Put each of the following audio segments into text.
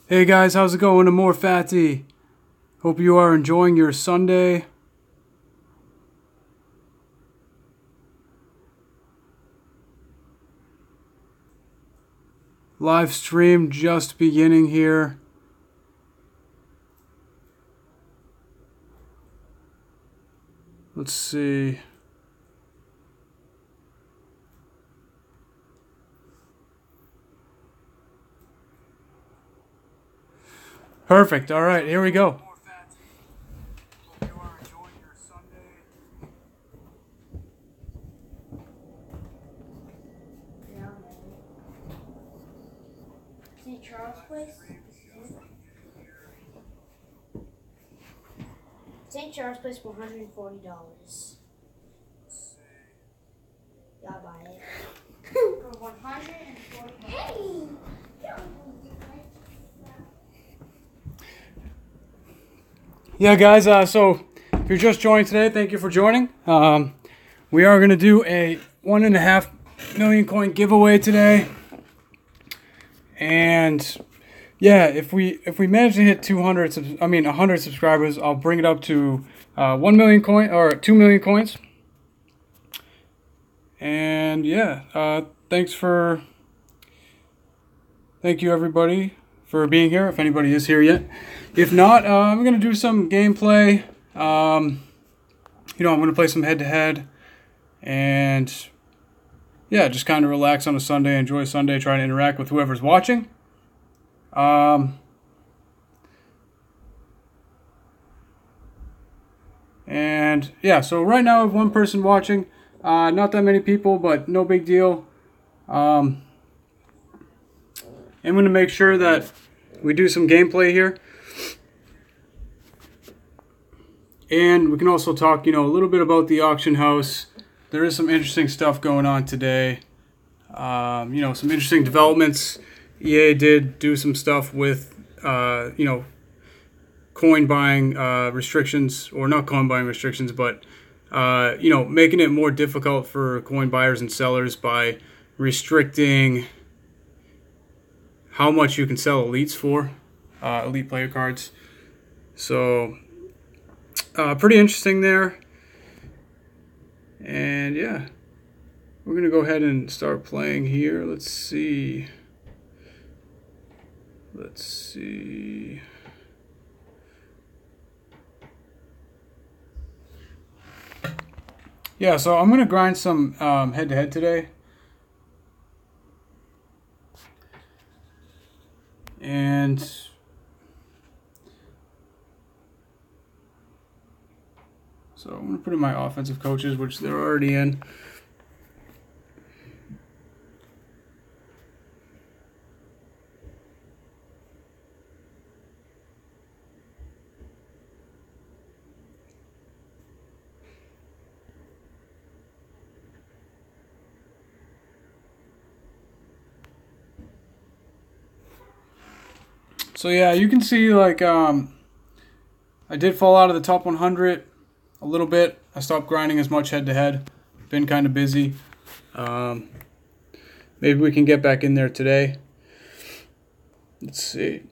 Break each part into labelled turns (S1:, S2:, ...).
S1: Hey guys, how's it going? I'm more Fatty. Hope you are enjoying your Sunday. Live stream just beginning here. Let's see. Perfect. All right, here we go.
S2: St. Charles Place? St. Charles Place for $140. Y'all buy it. For $140. Hey!
S1: Yeah, guys, so if you're just joining today, thank you for joining. We are going to do a 1.5 million coin giveaway today. And yeah, if we manage to hit 100 subscribers, I'll bring it up to 1 million coin or 2 million coins. And yeah, thank you everybody for being here, if anybody is here yet. If not, I'm going to do some gameplay. I'm going to play some head-to-head. And yeah, just kind of relax on a Sunday, enjoy Sunday, try to interact with whoever's watching. And yeah, so right now I have one person watching. Not that many people, but no big deal. I'm going to make sure that we do some gameplay here. And we can also talk, a little bit about the auction house. There is some interesting stuff going on today. Some interesting developments. EA did do some stuff with, coin buying restrictions, or not coin buying restrictions, but, making it more difficult for coin buyers and sellers by restricting how much you can sell elites for, elite player cards. So, pretty interesting there. And yeah, we're going to go ahead and start playing here. Let's see. Yeah, so I'm going to grind some head-to-head today. And so I'm going to put in my offensive coaches, which they're already in. So yeah, you can see like I did fall out of the top 100 a little bit. I stopped grinding as much head-to-head. Been kind of busy. Maybe we can get back in there today. Let's see.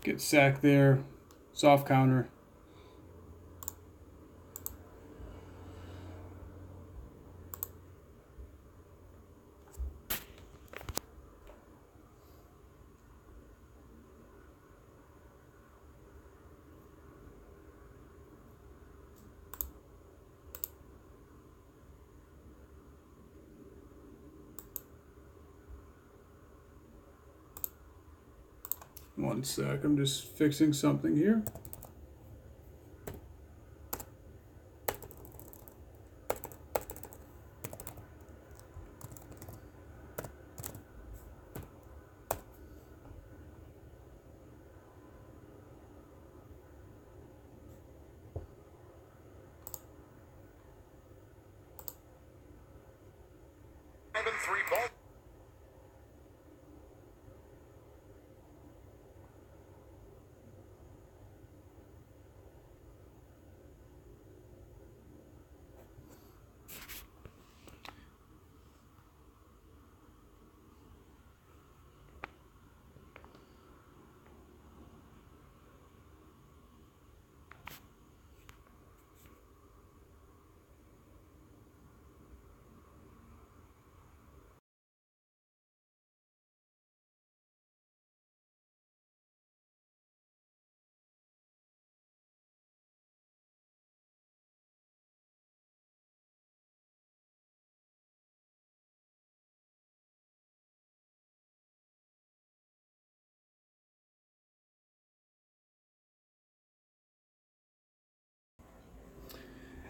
S1: Get sacked there. Soft counter. One sec, I'm just fixing something here.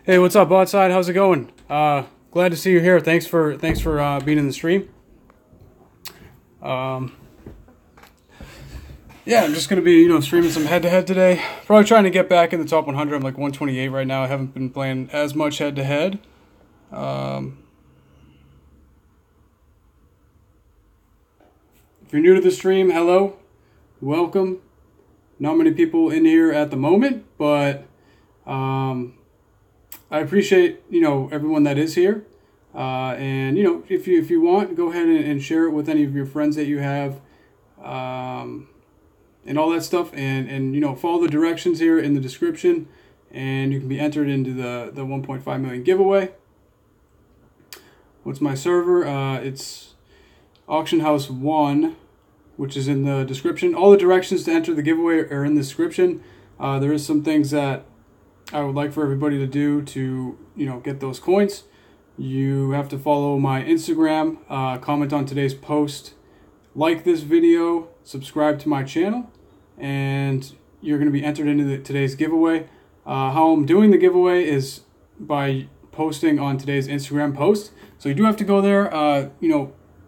S1: Hey, what's up, Botside? How's it going? Glad to see you here. Thanks for being in the stream. Yeah, I'm just gonna be streaming some head-to-head today. Probably trying to get back in the top 100. I'm like 128 right now. I haven't been playing as much head-to-head. If you're new to the stream, hello, welcome. Not many people in here at the moment, but I appreciate everyone that is here, and if you want, go ahead and share it with any of your friends that you have, and all that stuff, and follow the directions here in the description, and you can be entered into the 1.5 million giveaway. What's my server? It's Auction House 1, which is in the description. All the directions to enter the giveaway are in the description. There is some things that I would like for everybody to do to, get those coins. You have to follow my Instagram, comment on today's post, like this video, subscribe to my channel, and you're going to be entered into today's giveaway. How I'm doing the giveaway is by posting on today's Instagram post. So you do have to go there,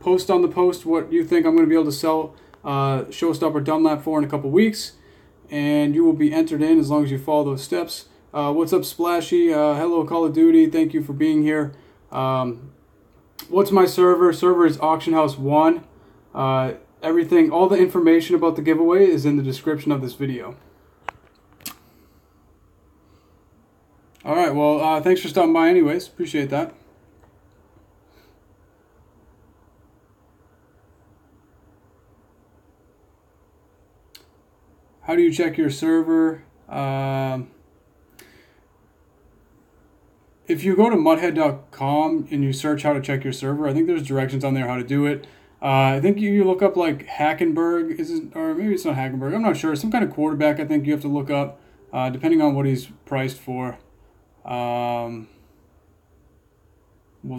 S1: post on the post what you think I'm going to be able to sell Showstopper Dunlap for in a couple weeks, and you will be entered in as long as you follow those steps. What's up, Splashy? Hello, Call of Duty. Thank you for being here. What's my server? Server is Auction House 1. Everything, all the information about the giveaway is in the description of this video. All right, well, thanks for stopping by anyways. Appreciate that. How do you check your server? If you go to mudhead.com and you search how to check your server, I think there's directions on there how to do it. I think you look up like Hackenberg, or maybe it's not Hackenberg, I'm not sure. Some kind of quarterback I think you have to look up, depending on what he's priced for. We'll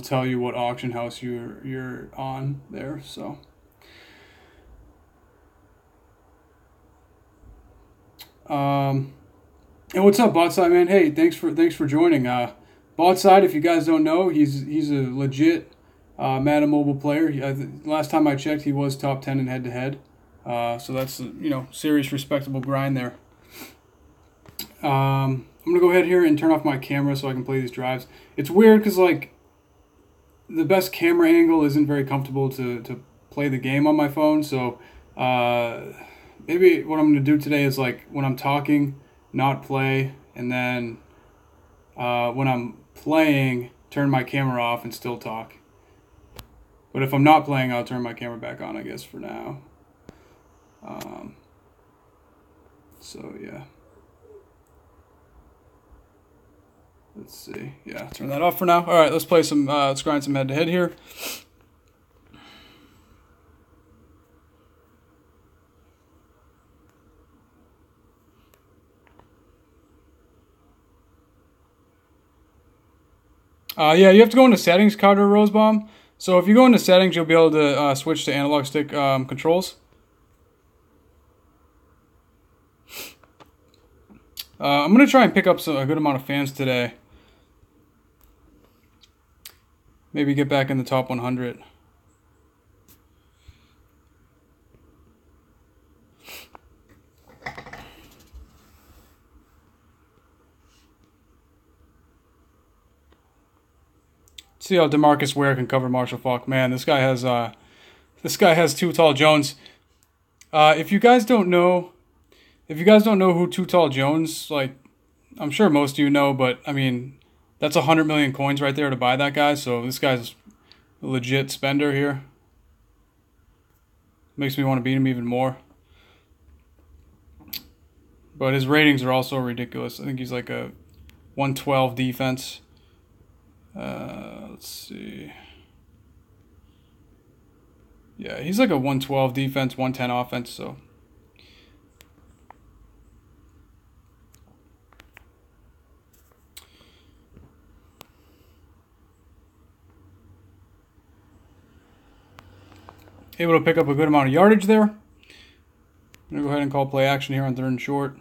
S1: tell you what auction house you're on there. So. And what's up, Botside, man? Hey, thanks for joining. Botside, if you guys don't know, he's a legit Madden Mobile player. Last time I checked, he was top 10 in head-to-head. So that's serious, respectable grind there. I'm gonna go ahead here and turn off my camera so I can play these drives. It's weird because like the best camera angle isn't very comfortable to play the game on my phone. So maybe what I'm gonna do today is like when I'm talking, not play, and then when I'm playing, turn my camera off and still talk. But if I'm not playing, I'll turn my camera back on, I guess, for now. So yeah. Let's see. Yeah, turn that off for now. All right, let's play some. Let's grind some head-to-head here. Yeah, you have to go into settings, Carter Rosebomb. So if you go into settings, you'll be able to switch to analog stick controls. I'm going to try and pick up a good amount of fans today. Maybe get back in the top 100. See how DeMarcus Ware can cover Marshall Faulk. Man, this guy has Too Tall Jones. If you guys don't know who Too Tall Jones, like, I'm sure most of you know, but I mean, that's 100 million coins right there to buy that guy. So this guy's a legit spender here. Makes me want to beat him even more. But his ratings are also ridiculous. I think he's like a 112 defense. Let's see. Yeah, he's like a 112 defense, 110 offense, so. Able to pick up a good amount of yardage there. I'm going to go ahead and call play action here on 3rd and short.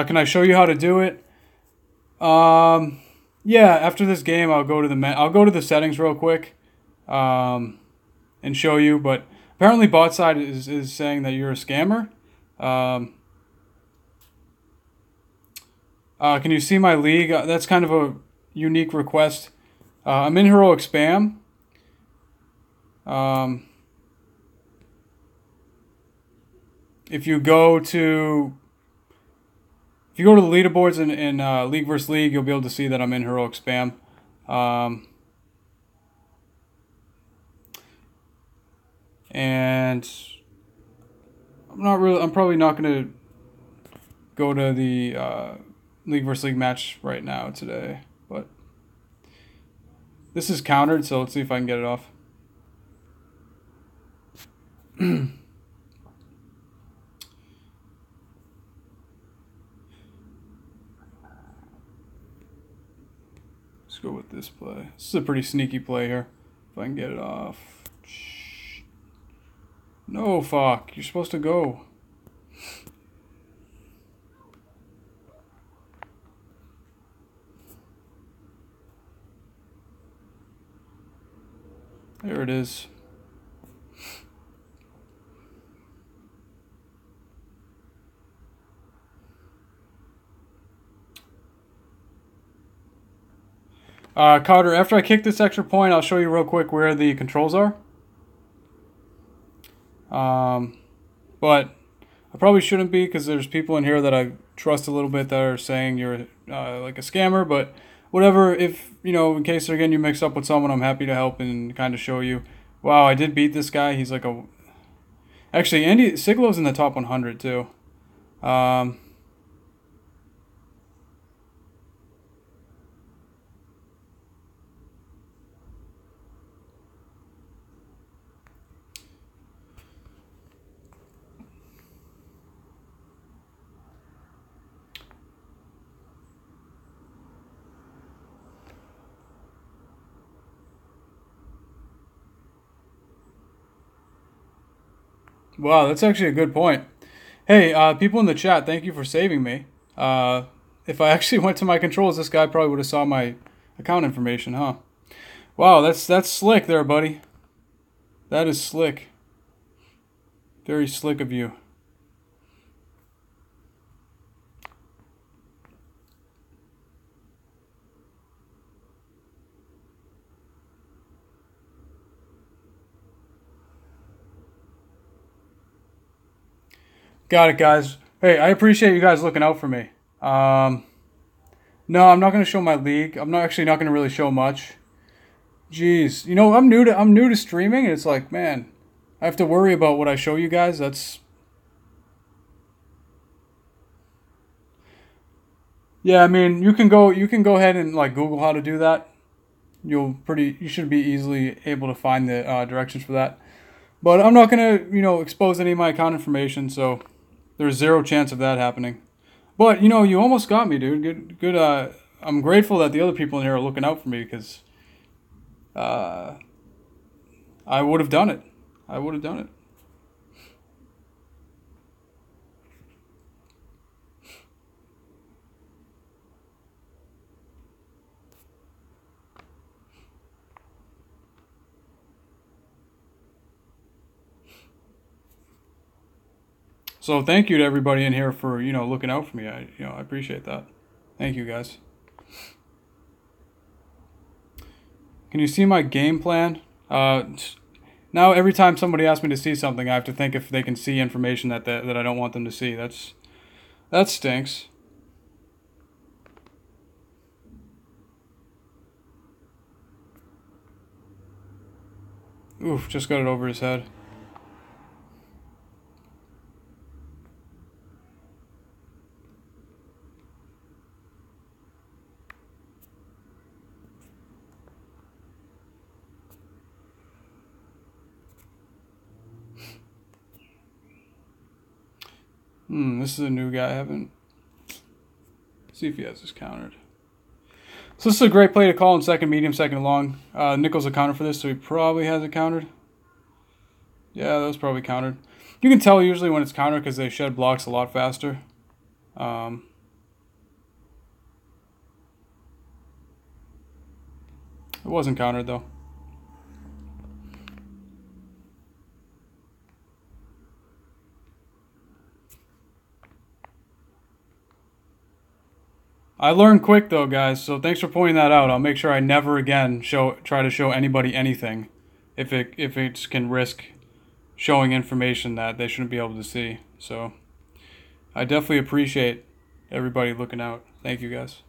S1: Can I show you how to do it? Yeah, after this game, I'll go to the settings real quick, and show you. But apparently, BotSide is saying that you're a scammer. Can you see my league? That's kind of a unique request. I'm in heroic spam. If you go to the leaderboards in League vs. League, you'll be able to see that I'm in heroic spam. And I'm probably not going to go to the League vs. League match right now today, but this is countered, so let's see if I can get it off. Go with this play. This is a pretty sneaky play here. If I can get it off. No, fuck. You're supposed to go. There it is. Carter, after I kick this extra point, I'll show you real quick where the controls are. But I probably shouldn't be, because there's people in here that I trust a little bit that are saying you're like a scammer. But whatever, if, in case, again, you mix up with someone, I'm happy to help and kind of show you. Wow, I did beat this guy. He's like a... Actually, Andy Siglow's in the top 100, too. Wow, that's actually a good point. Hey, people in the chat, thank you for saving me. If I actually went to my controls, this guy probably would have saw my account information, huh? Wow, that's slick there, buddy. That is slick. Very slick of you. Got it, guys. Hey, I appreciate you guys looking out for me. No, I'm not going to show my league. I'm not going to really show much. Jeez, I'm new to streaming, and it's like, man, I have to worry about what I show you guys. That's... Yeah, I mean, you can go ahead and like Google how to do that. You should be easily able to find the directions for that. But I'm not going to, expose any of my account information, so there's zero chance of that happening. But, you almost got me, dude. Good. I'm grateful that the other people in here are looking out for me, because I I would have done it. I would have done it. So thank you to everybody in here for, looking out for me. I appreciate that. Thank you, guys. Can you see my game plan? Now every time somebody asks me to see something, I have to think if they can see information that I don't want them to see. That stinks. Oof, just got it over his head. This is a new guy. I haven't. See if he has this countered. So this is a great play to call in second medium, second long. Nickel's a counter for this, so he probably has it countered. Yeah, that was probably countered. You can tell usually when it's countered because they shed blocks a lot faster. It wasn't countered though. I learned quick though, guys, so thanks for pointing that out. I'll make sure I never again try to show anybody anything if it can risk showing information that they shouldn't be able to see. So I definitely appreciate everybody looking out. Thank you, guys.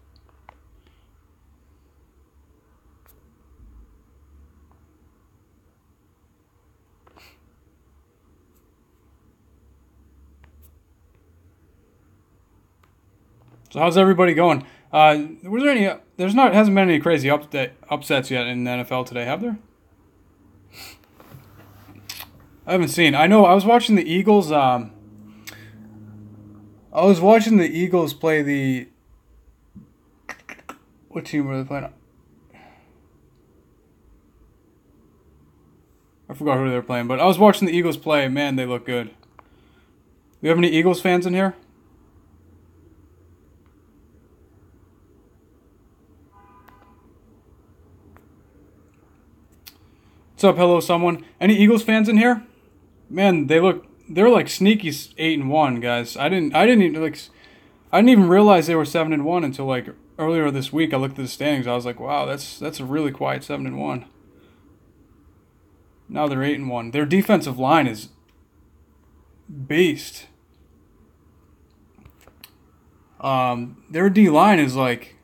S1: So how's everybody going? Was there any? Hasn't been any crazy upsets yet in the NFL today, have there? I haven't seen. I know I was watching the Eagles. I was watching the Eagles play the. What team were they playing? I forgot who they were playing, but I was watching the Eagles play. Man, they look good. Do you have any Eagles fans in here? What's up, hello, someone? Any Eagles fans in here? Man, they're like sneaky 8-1, guys. I didn't even realize they were 7-1 until like earlier this week. I looked at the standings. I was like, wow, that's a really quiet 7-1. Now they're 8-1. Their defensive line is beast. Their D line is like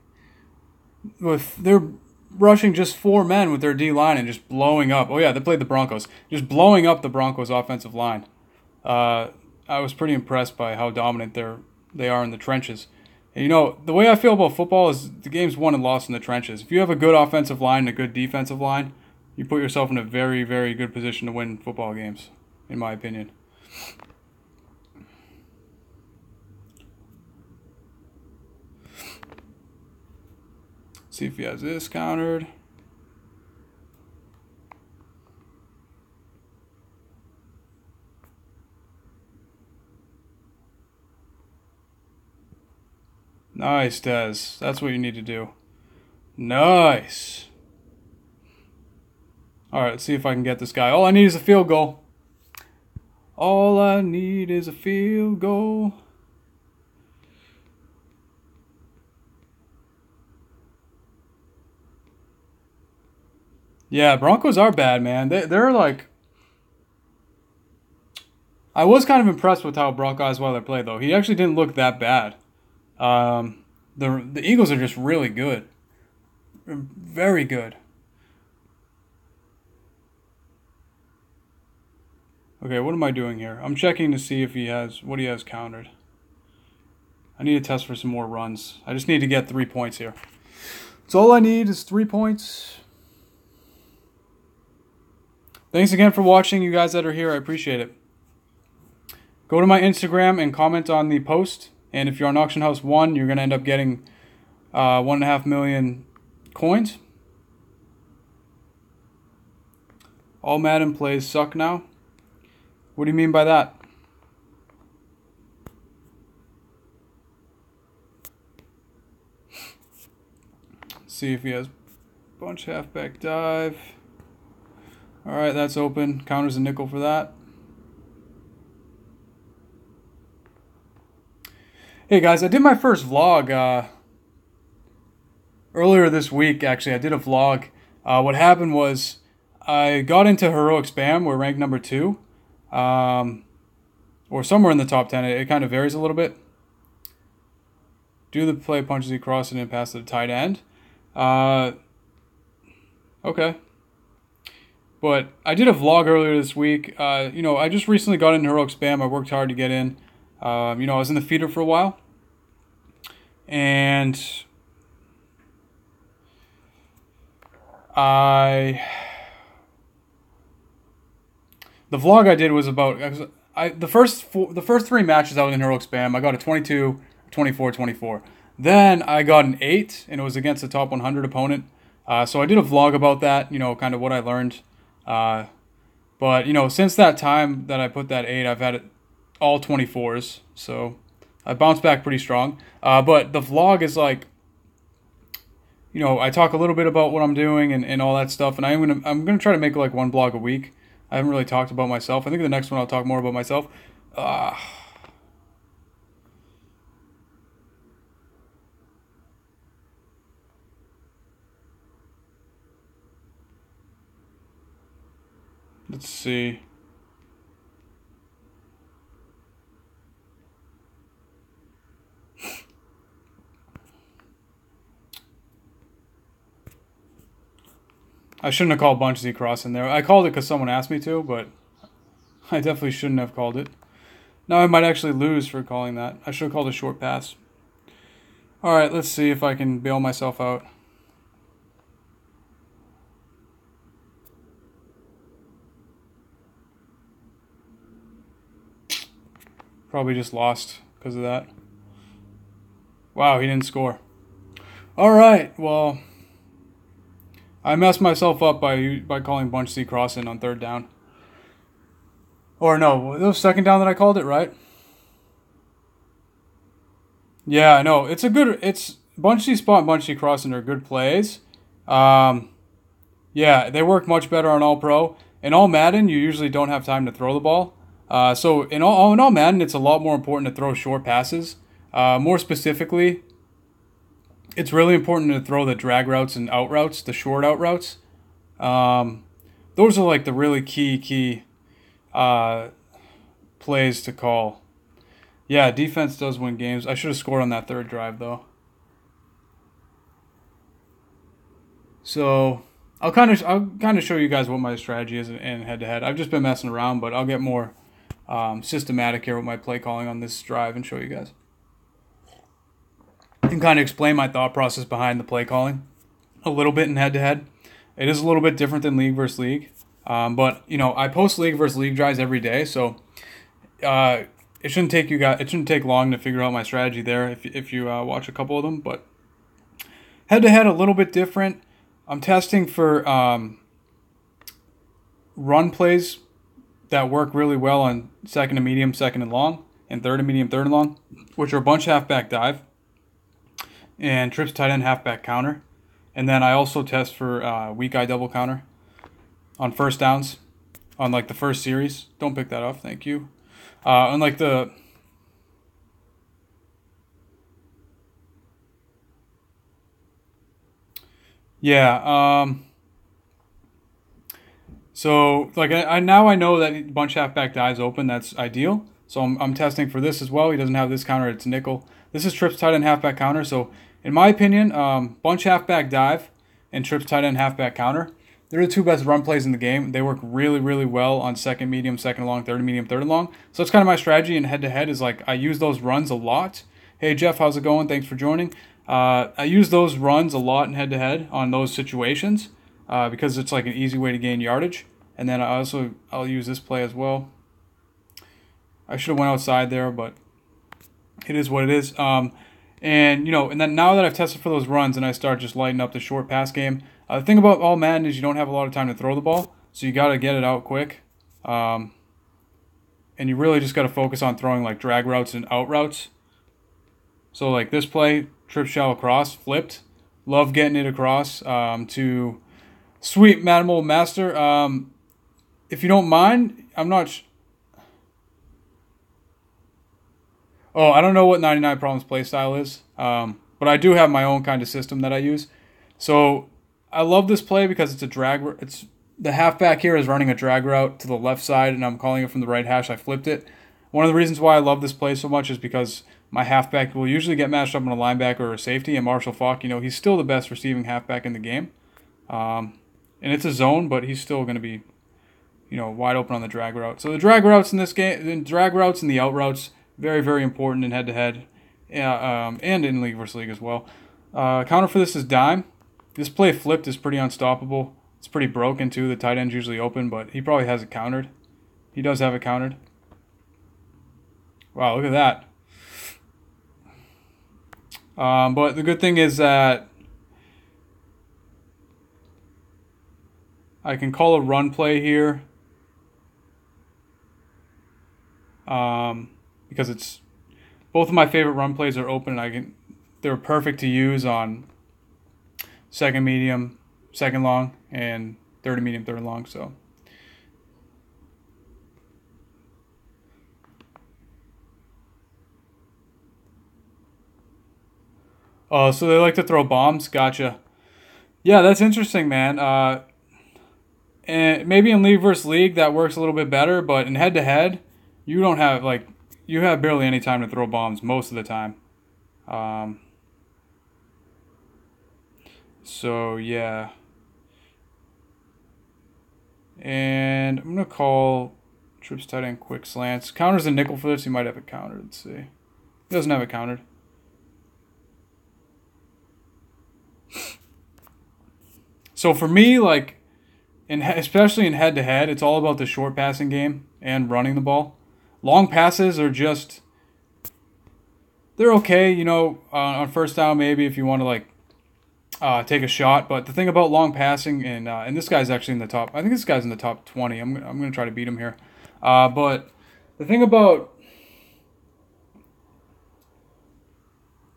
S1: they're rushing just 4 men with their D line and just blowing up. Oh yeah, they played the Broncos. Just blowing up the Broncos offensive line. I was pretty impressed by how dominant they are in the trenches. And the way I feel about football is the game's won and lost in the trenches. If you have a good offensive line and a good defensive line, you put yourself in a very, very good position to win football games, in my opinion. See if he has this countered. Nice, Des. That's what you need to do. Nice. All right, let's see if I can get this guy. All I need is a field goal. All I need is a field goal. Yeah, Broncos are bad, man. They're like... I was kind of impressed with how Brock Osweiler played, though. He actually didn't look that bad. The Eagles are just really good. Very good. Okay, what am I doing here? I'm checking to see if what he has countered. I need to test for some more runs. I just need to get 3 points here. So all I need is 3 points. Thanks again for watching, you guys that are here. I appreciate it. Go to my Instagram and comment on the post. And if you're on Auction House 1, you're going to end up getting 1.5 million coins. All Madden plays suck now? What do you mean by that? See if he has bunch halfback dive. Alright, that's open. Counters a nickel for that. Hey guys, I did my first vlog earlier this week. Actually, I did a vlog. What happened was I got into heroic spam. We're ranked number 2. Or somewhere in the top 10. It kind of varies a little bit. Do the play, punches he cross it and pass to the tight end. Okay. But I did a vlog earlier this week. You know, I just recently got into heroic spam. I worked hard to get in. You know, I was in the feeder for a while. And the vlog I did was about the first 3 matches I was in heroic spam. I got a 22, 24, 24. Then I got an 8, and it was against a top 100 opponent. So I did a vlog about that, you know, kind of what I learned. But, you know, since that time that I put that 8, I've had it all 24s. So I bounced back pretty strong. But the vlog is like, you know, I talk a little bit about what I'm doing and all that stuff. And I'm gonna try to make like 1 vlog a week. I haven't really talked about myself. I think the next one I'll talk more about myself. Let's see. I shouldn't have called Bunch Z Cross in there. I called it because someone asked me to, but I definitely shouldn't have called it. Now I might actually lose for calling that. I should have called a short pass. Alright, let's see if I can bail myself out. Probably just lost because of that. Wow, he didn't score. Alright, well, I messed myself up by calling Bunch C Cross in on 3rd down. Or no, it was 2nd down that I called it, right? Yeah, I know. It's Bunch C Spot and Bunch C Crossing are good plays. Yeah, they work much better on All Pro. In All Madden, you usually don't have time to throw the ball. So in all Madden, it's a lot more important to throw short passes. More specifically, it's really important to throw the drag routes and out routes, the short out routes. Those are like the really key plays to call. Yeah, defense does win games. I should have scored on that 3rd drive though. So I'll kind of show you guys what my strategy is in head-to-head. I've just been messing around, but I'll get more systematic here with my play calling on this drive and show you guys. And kind of explain my thought process behind the play calling a little bit in head-to-head. It is a little bit different than league versus league. But, you know, I post league versus league drives every day, so it shouldn't take long to figure out my strategy there if you watch a couple of them. But head-to-head a little bit different. I'm testing for run plays that work really well on 2nd and medium, 2nd and long, and 3rd and medium, 3rd and long, which are bunch halfback dive and trips tight end halfback counter. And then I also test for weak eye double counter on 1st downs on like the first series. Don't pick that up, thank you. On like the so like I now I know that bunch halfback dives open. That's ideal. So I'm testing for this as well. He doesn't have this counter. It's nickel. This is trips tight end halfback counter. So in my opinion, bunch halfback dive and trips tight end halfback counter, they're the 2 best run plays in the game. They work really, really well on 2nd medium, 2nd long, 3rd medium, 3rd and long. So that's kind of my strategy in head-to-head is like I use those runs a lot. Hey Jeff, how's it going? Thanks for joining. I use those runs a lot in head-to-head on those situations because it's like an easy way to gain yardage. And then I'll use this play as well. I should have went outside there, but it is what it is. And you know, and then now that I've tested for those runs and I start just lighting up the short pass game, the thing about All Madden is you don't have a lot of time to throw the ball. so you got to get it out quick. And you really just got to focus on throwing like drag routes and out routes. So like this play, trip shell across, flipped. Love getting it across to sweet Madden Mobile Master. If you don't mind, I'm not... Oh, I don't know what 99 Problems playstyle is, but I do have my own kind of system that I use. So I love this play because it's a drag. It's the halfback here is running a drag route to the left side, and I'm calling it from the right hash. I flipped it. One of the reasons why I love this play so much is because my halfback will usually get matched up on a linebacker or a safety, and Marshall Faulk, he's still the best receiving halfback in the game. And it's a zone, but he's still going to be, wide open on the drag route. So the drag routes in this game, the drag routes and the out routes, very, very important in head-to-head, and in league versus league as well. Counter for this is dime. This play flipped is pretty unstoppable. It's pretty broken too. The tight end's usually open, but he probably has it countered. He does have it countered. Wow, look at that. But the good thing is that I can call a run play here. Because it's both of my favorite run plays are open, and they're perfect to use on second medium, second long, and third medium, third long. So so they like to throw bombs. Gotcha. Yeah, that's interesting, man. And maybe in league versus league that works a little bit better, but in head to head, you don't have you have barely any time to throw bombs most of the time. So yeah. And I'm gonna call trips tight end quick slants. Counters a nickel for this. He might have it countered. Let's see. He doesn't have it countered. So for me, especially in head to head, it's all about the short passing game and running the ball. Long passes are they're okay, on first down maybe if you want to take a shot. But the thing about long passing, and this guy's actually in the top, I think this guy's in the top 20. I'm gonna try to beat him here. But the thing about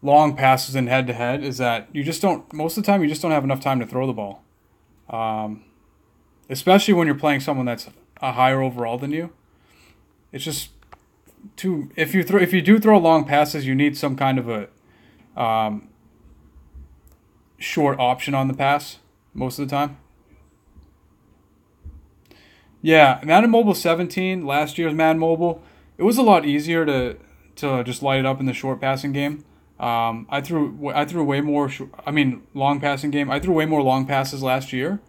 S1: long passes in head to head is that most of the time you just don't have enough time to throw the ball. Especially when you're playing someone that's a higher overall than you. It's just if you do throw long passes, you need some kind of a short option on the pass most of the time. Yeah, Madden Mobile 17, last year's Madden Mobile, it was a lot easier to just light it up in the short passing game. I threw way more. Long passing game. I threw way more long passes last year,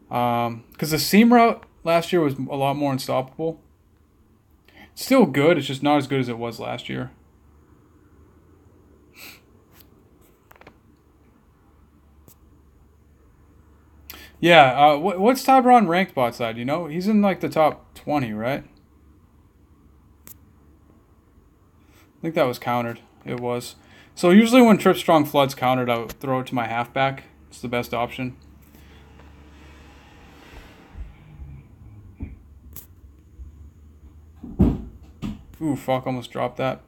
S1: because the seam route last year was a lot more unstoppable. Still good. It's just not as good as it was last year. Yeah. What's Tyron ranked bot side? He's in the top 20, right? I think that was countered. It was. So usually when Trip Strong Flood's countered, I would throw it to my halfback. It's the best option. Ooh, fuck, almost dropped that.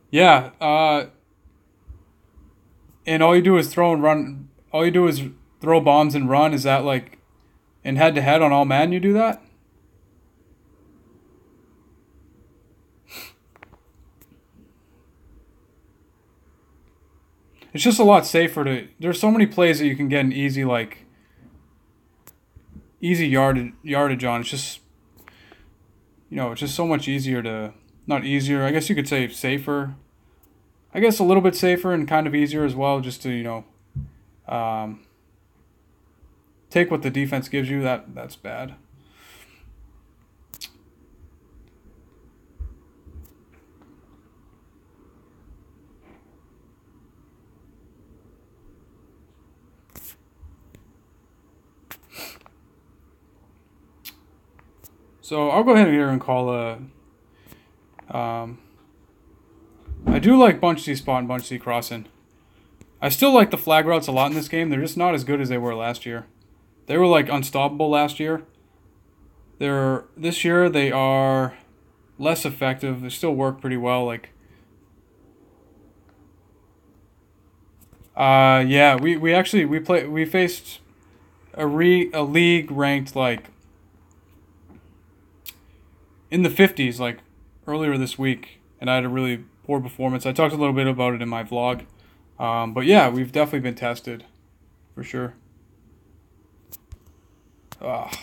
S1: Yeah, and all you do is throw and run. All you do is throw bombs and run. Is that in head-to-head on all Madden you do that? It's just a lot safer there's so many plays that you can get an easy yardage on. It's just, it's just so much easier not easier, I guess you could say safer. I guess a little bit safer and kind of easier as well, just to, take what the defense gives you. That's bad. So I'll go ahead here and call I do like bunch C spot and bunch C crossing. I still like the flag routes a lot in this game. They're just not as good as they were last year. They were like unstoppable last year. This year they are less effective. They still work pretty well. Like, yeah, we faced a league ranked like in the 50s like earlier this week, and I had a really poor performance. I talked a little bit about it in my vlog, but yeah, we've definitely been tested for sure. Ugh.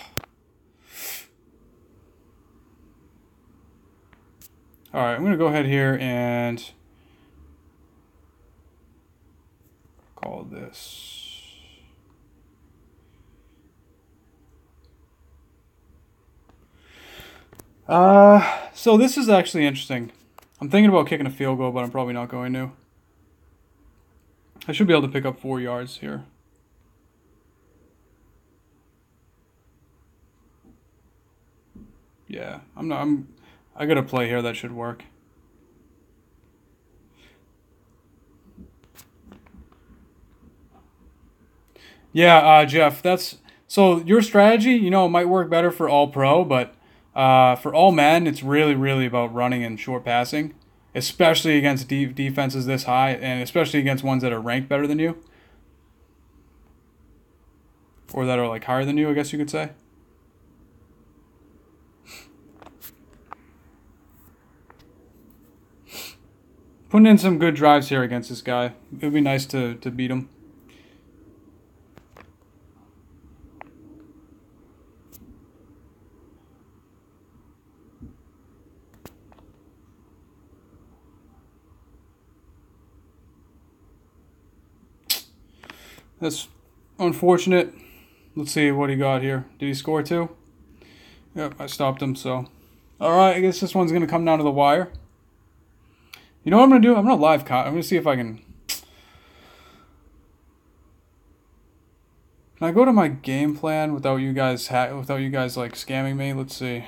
S1: All right, I'm gonna go ahead here and call this. So this is actually interesting. I'm thinking about kicking a field goal, but I'm probably not going to. I should be able to pick up 4 yards here. Yeah, I got a play here that should work. Yeah, Jeff, so your strategy, you know, it might work better for all pro, but for all men, it's really, really about running and short passing, especially against defenses this high, and especially against ones that are ranked better than you, or that are like higher than you, I guess you could say. Putting in some good drives here against this guy. It would be nice to beat him. That's unfortunate. Let's see what he got here. Did he score 2? Yep, I stopped him, so. Alright, I guess this one's going to come down to the wire. You know what I'm going to do? I'm going to live cut. I'm going to see if I can... Can I go to my game plan without you guys like scamming me? Let's see.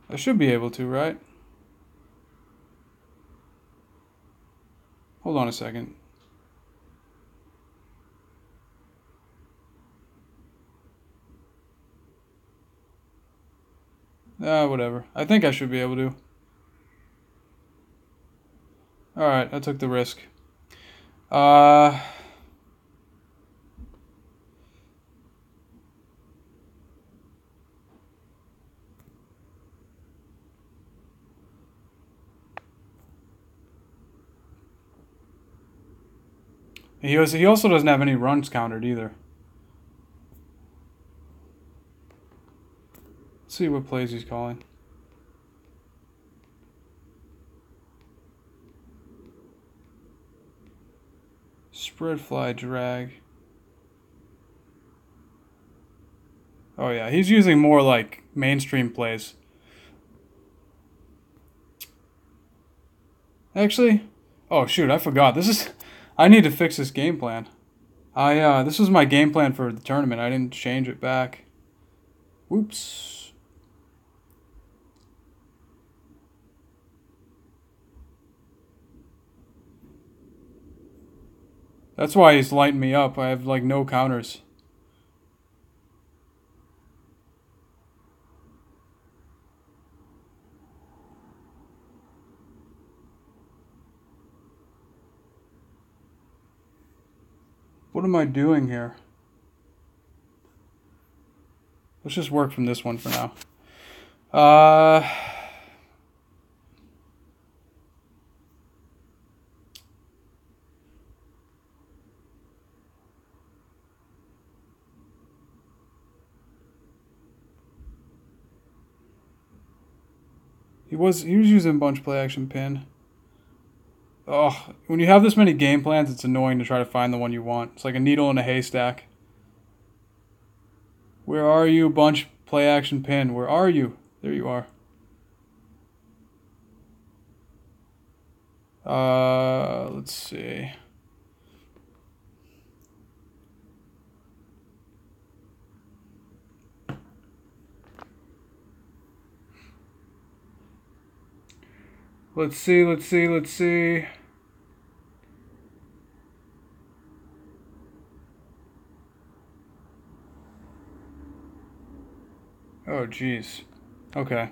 S1: I should be able to, right? Hold on a second. Whatever. I think I should be able to. Alright, I took the risk. He also doesn't have any runs countered either. Let's see what plays he's calling. Spread fly drag. Oh yeah, he's using more like mainstream plays. Actually, oh shoot, I forgot. I need to fix this game plan. This was my game plan for the tournament. I didn't change it back. Whoops. That's why he's lighting me up. I have like no counters. What am I doing here? Let's just work from this one for now. He was using bunch play action pin. Oh, when you have this many game plans, it's annoying to try to find the one you want. It's like a needle in a haystack. Where are you, bunch play action pin? Where are you? There you are. Let's see. Let's see. Oh, jeez. Okay.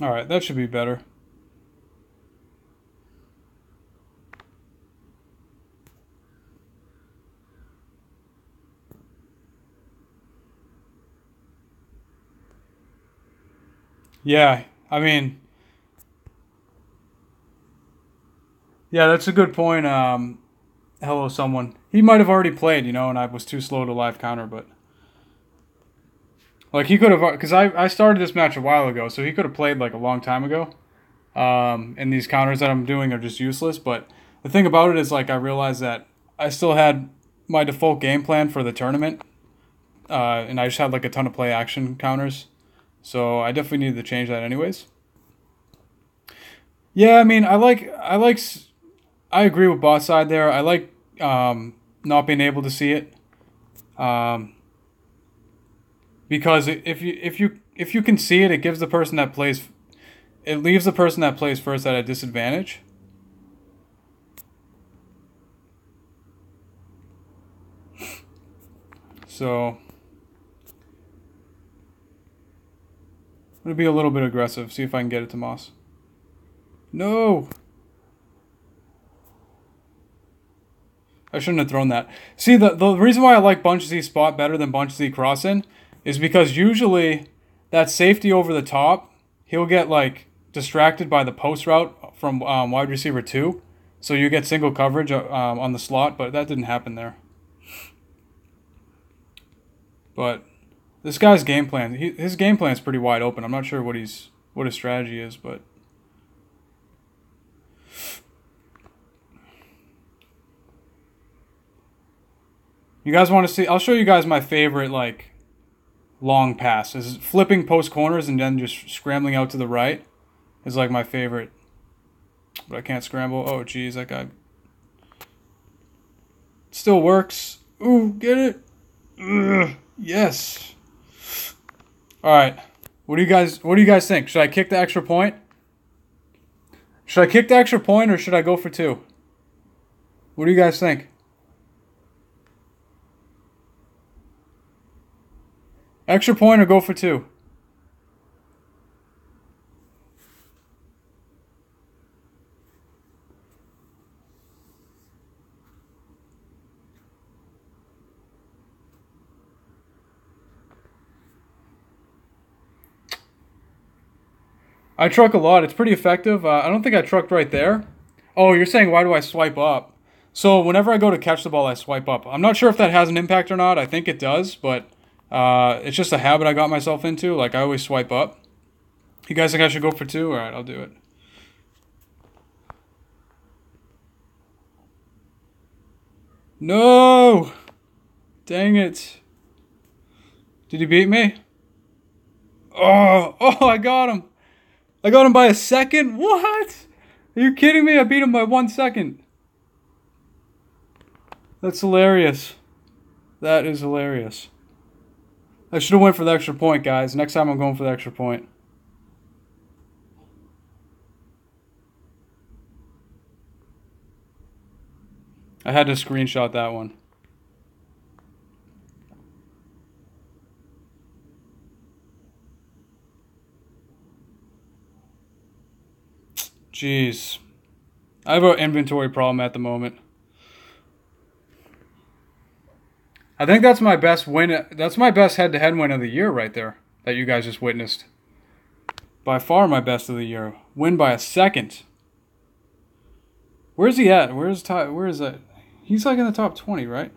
S1: All right, that should be better. Yeah, I mean, yeah, that's a good point. Hello, someone. He might have already played, and I was too slow to live counter, but like he could have, because I started this match a while ago, so he could have played like a long time ago. And these counters that I'm doing are just useless. But the thing about it is, like, I realized that I still had my default game plan for the tournament, and I just had like a ton of play action counters. So I definitely needed to change that, anyways. Yeah, I mean, I agree with boss side there. I like not being able to see it, um, because if you can see it, it gives the person that plays it leaves the person that plays first at a disadvantage. So I'm gonna be a little bit aggressive. See if I can get it to Moss. No, I shouldn't have thrown that. See, the reason why I like Bunch Z spot better than Bunch Z crossin is because usually that safety over the top, he'll get like distracted by the post route from wide receiver 2. So you get single coverage on the slot, but that didn't happen there. But this guy's game plan, his game plan is pretty wide open. I'm not sure what his strategy is, but you guys want to see? I'll show you guys my favorite like long pass. Is flipping post corners and then just scrambling out to the right is like my favorite. But I can't scramble. Oh geez, that guy still works. Ooh, get it. Ugh, yes. All right. What do you guys think? Should I kick the extra point? Should I kick the extra point or should I go for 2? What do you guys think? Extra point or go for 2? I truck a lot. It's pretty effective. I don't think I trucked right there. Oh, you're saying why do I swipe up? So whenever I go to catch the ball, I swipe up. I'm not sure if that has an impact or not. I think it does, but it's just a habit I got myself into. Like, I always swipe up. You guys think I should go for 2? All right, I'll do it. No! Dang it. Did he beat me? Oh, I got him. I got him by a second? What? Are you kidding me? I beat him by 1 second. That's hilarious. That is hilarious. I should have went for the extra point, guys. Next time I'm going for the extra point. I had to screenshot that one. Jeez. I have an inventory problem at the moment. I think that's my best win. That's my best head-to-head win of the year right there that you guys just witnessed. By far my best of the year. Win by a second. Where's he at? Where is that? He's like in the top 20, right?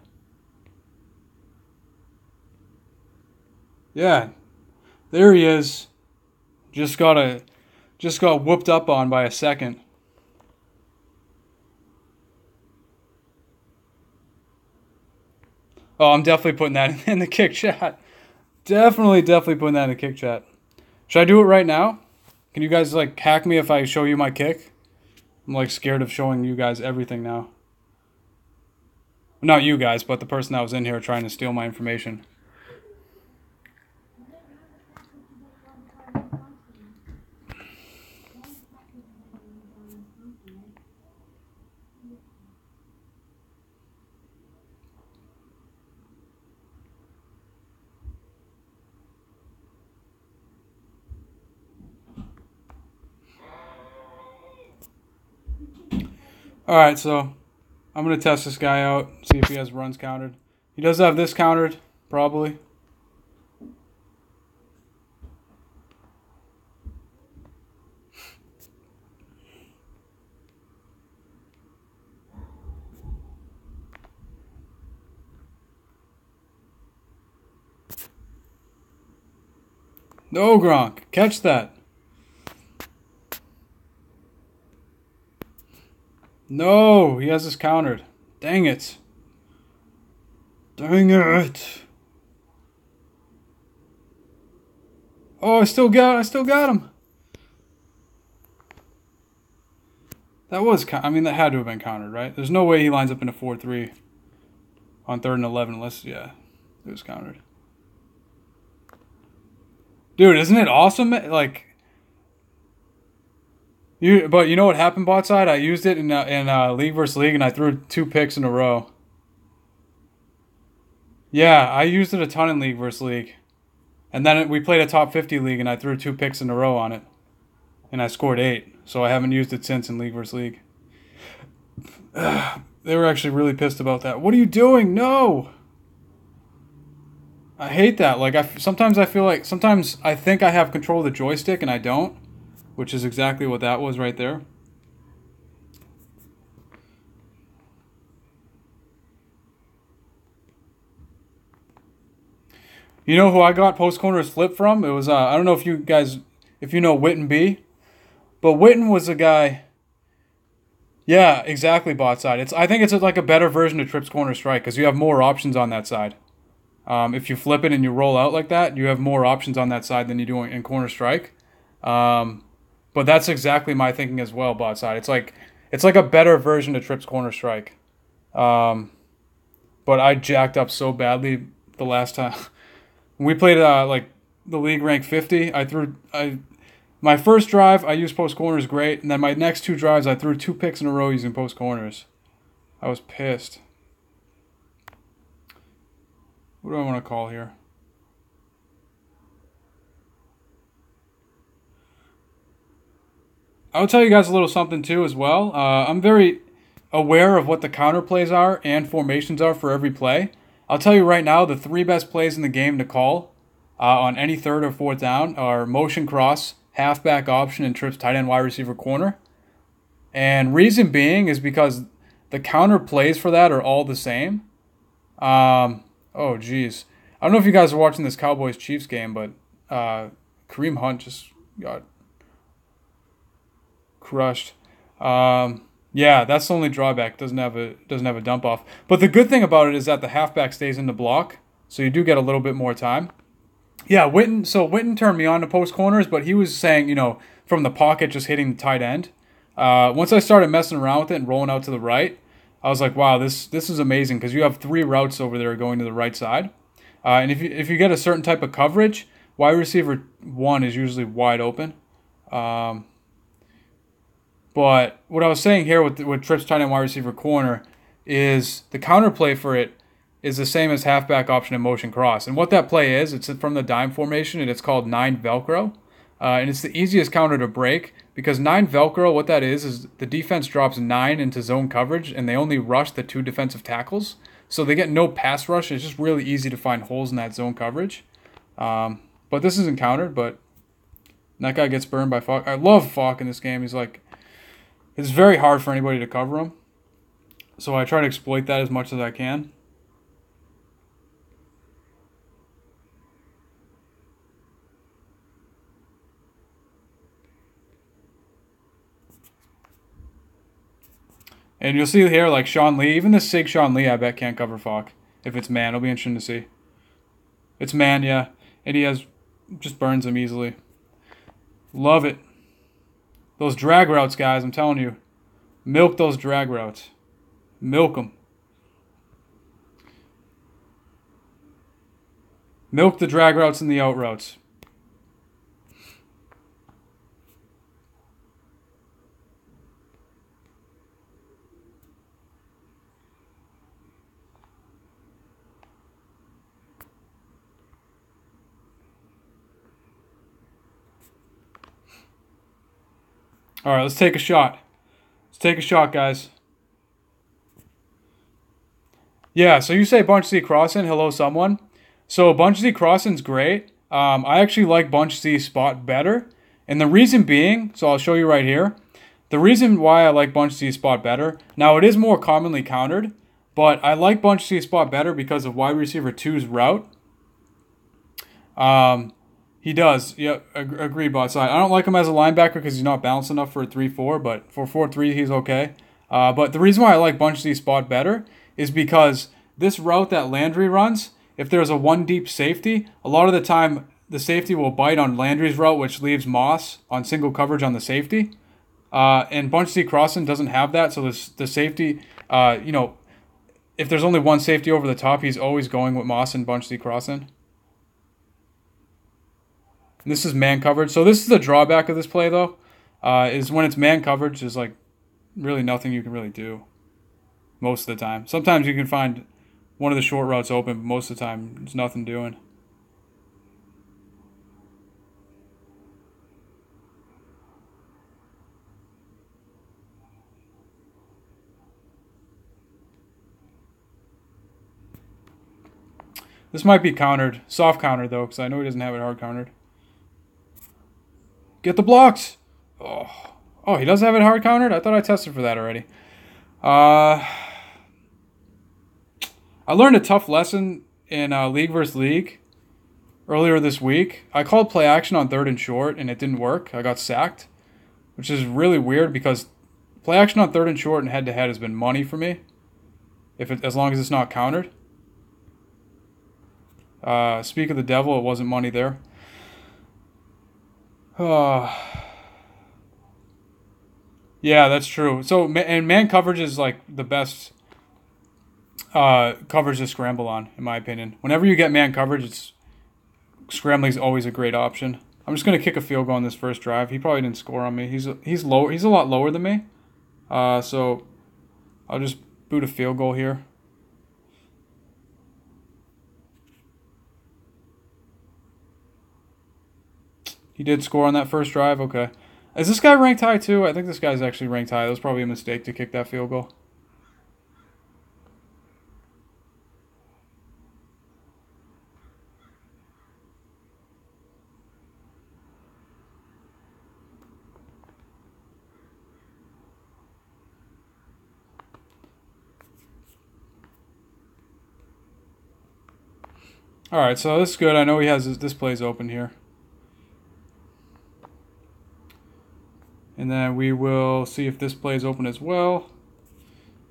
S1: Yeah. There he is. Just got whooped up on by a second. Oh, I'm definitely putting that in the kick chat. Definitely putting that in the kick chat. Should I do it right now? Can you guys like hack me if I show you my kick? I'm like scared of showing you guys everything now. Not you guys, but the person that was in here trying to steal my information. Alright, so I'm going to test this guy out, see if he has runs countered. He does have this countered, probably. No, Gronk. Catch that. No, he has this countered. Dang it. Dang it. Oh, I still got him. That was, I mean, that had to have been countered, right? There's no way he lines up in a 4-3 on 3rd and 11 unless, yeah, it was countered. Dude, isn't it awesome? Like, but you know what happened, bot side? I used it in League versus League, and I threw 2 picks in a row. Yeah, I used it a ton in League versus League. And then we played a top 50 league, and I threw 2 picks in a row on it. And I scored 8. So I haven't used it since in League versus League. They were actually really pissed about that. What are you doing? No! I hate that. Like, sometimes I feel like, sometimes I think I have control of the joystick, and I don't. Which is exactly what that was right there. You know who I got post corners flip from? It was I don't know if you guys, if you know Witten B, but Witten was a guy. Yeah, exactly. Bot side. I think it's like a better version of Trips corner strike because you have more options on that side. If you flip it and you roll out like that, you have more options on that side than you do in corner strike. But that's exactly my thinking as well. Bot side. It's like a better version of Trips corner strike. But I jacked up so badly the last time. When we played like the league rank 50, my first drive I used post corners great, and then my next 2 drives I threw 2 picks in a row using post corners. I was pissed. What do I want to call here? I'll tell you guys a little something too as well. I'm very aware of what the counter plays are and formations are for every play. I'll tell you right now, the 3 best plays in the game to call on any 3rd or 4th down are motion cross, halfback option, and trips tight end wide receiver corner. And reason being is because the counter plays for that are all the same. Oh, geez. I don't know if you guys are watching this Cowboys-Chiefs game, but Kareem Hunt just got crushed. Yeah, that's the only drawback. Doesn't have a dump off. But the good thing about it is that the halfback stays in the block, so you do get a little bit more time. Yeah, Witten turned me on to post corners, but he was saying, from the pocket just hitting the tight end. Once I started messing around with it and rolling out to the right, I was like, wow, this is amazing because you have 3 routes over there going to the right side. And if you get a certain type of coverage, wide receiver 1 is usually wide open. But what I was saying here with trips tight end wide receiver corner is the counterplay for it is the same as halfback option and motion cross. And what that play is, it's from the dime formation, and it's called 9 Velcro. And it's the easiest counter to break because 9 Velcro, what that is the defense drops 9 into zone coverage, and they only rush the 2 defensive tackles. So they get no pass rush. It's just really easy to find holes in that zone coverage. But this isn't countered, but that guy gets burned by Falk. I love Falk in this game. He's like, it's very hard for anybody to cover him. So I try to exploit that as much as I can. And you'll see here, like Sean Lee, even the Sig Sean Lee, I bet can't cover Falk. if it's man. It'll be interesting to see. It's man, yeah. And he just burns him easily. Love it. Those drag routes, guys, I'm telling you. Milk those drag routes. Milk them. Milk the drag routes and the out routes. All right, let's take a shot. Let's take a shot, guys. Yeah, so you say Bunch Z Crossin', hello someone. So Bunch Z Crossin's great. I actually like Bunch Z Spot better. And the reason being, so I'll show you right here. The reason why I like Bunch Z Spot better, now it is more commonly countered, but I like Bunch Z Spot better because of wide receiver 2's route. He does. Yep, agreed, bot side. I don't like him as a linebacker because he's not balanced enough for a 3-4, but for 4-3, he's okay. But the reason why I like Bunch Z Spot better is because this route that Landry runs, if there's a one deep safety, a lot of the time the safety will bite on Landry's route, which leaves Moss on single coverage on the safety. And Bunch Z Crossin doesn't have that, so the safety, if there's only one safety over the top, he's always going with Moss and Bunch Z Crossin. And this is man coverage. So this is the drawback of this play, though, is when it's man coverage, there's like really nothing you can really do most of the time. Sometimes you can find one of the short routes open, but most of the time there's nothing doing. This might be countered. Soft countered, though, because I know he doesn't have it hard countered. Get the blocks! Oh, he does have it hard countered? I thought I tested for that already. I learned a tough lesson in League vs. League earlier this week. I called play action on 3rd and short, and it didn't work. I got sacked, which is really weird because play action on 3rd and short and head-to-head has been money for me, as long as it's not countered. Speak of the devil, it wasn't money there. Yeah, that's true. So, and man coverage is like the best coverage to scramble on, in my opinion. Whenever you get man coverage, scrambling is always a great option. I'm just gonna kick a field goal on this first drive. He probably didn't score on me. He's low. He's a lot lower than me. So I'll just boot a field goal here. He did score on that first drive. Okay. Is this guy ranked high too? I think this guy's actually ranked high. That was probably a mistake to kick that field goal. All right, so this is good. I know he has this plays open here. And then we will see if this play is open as well.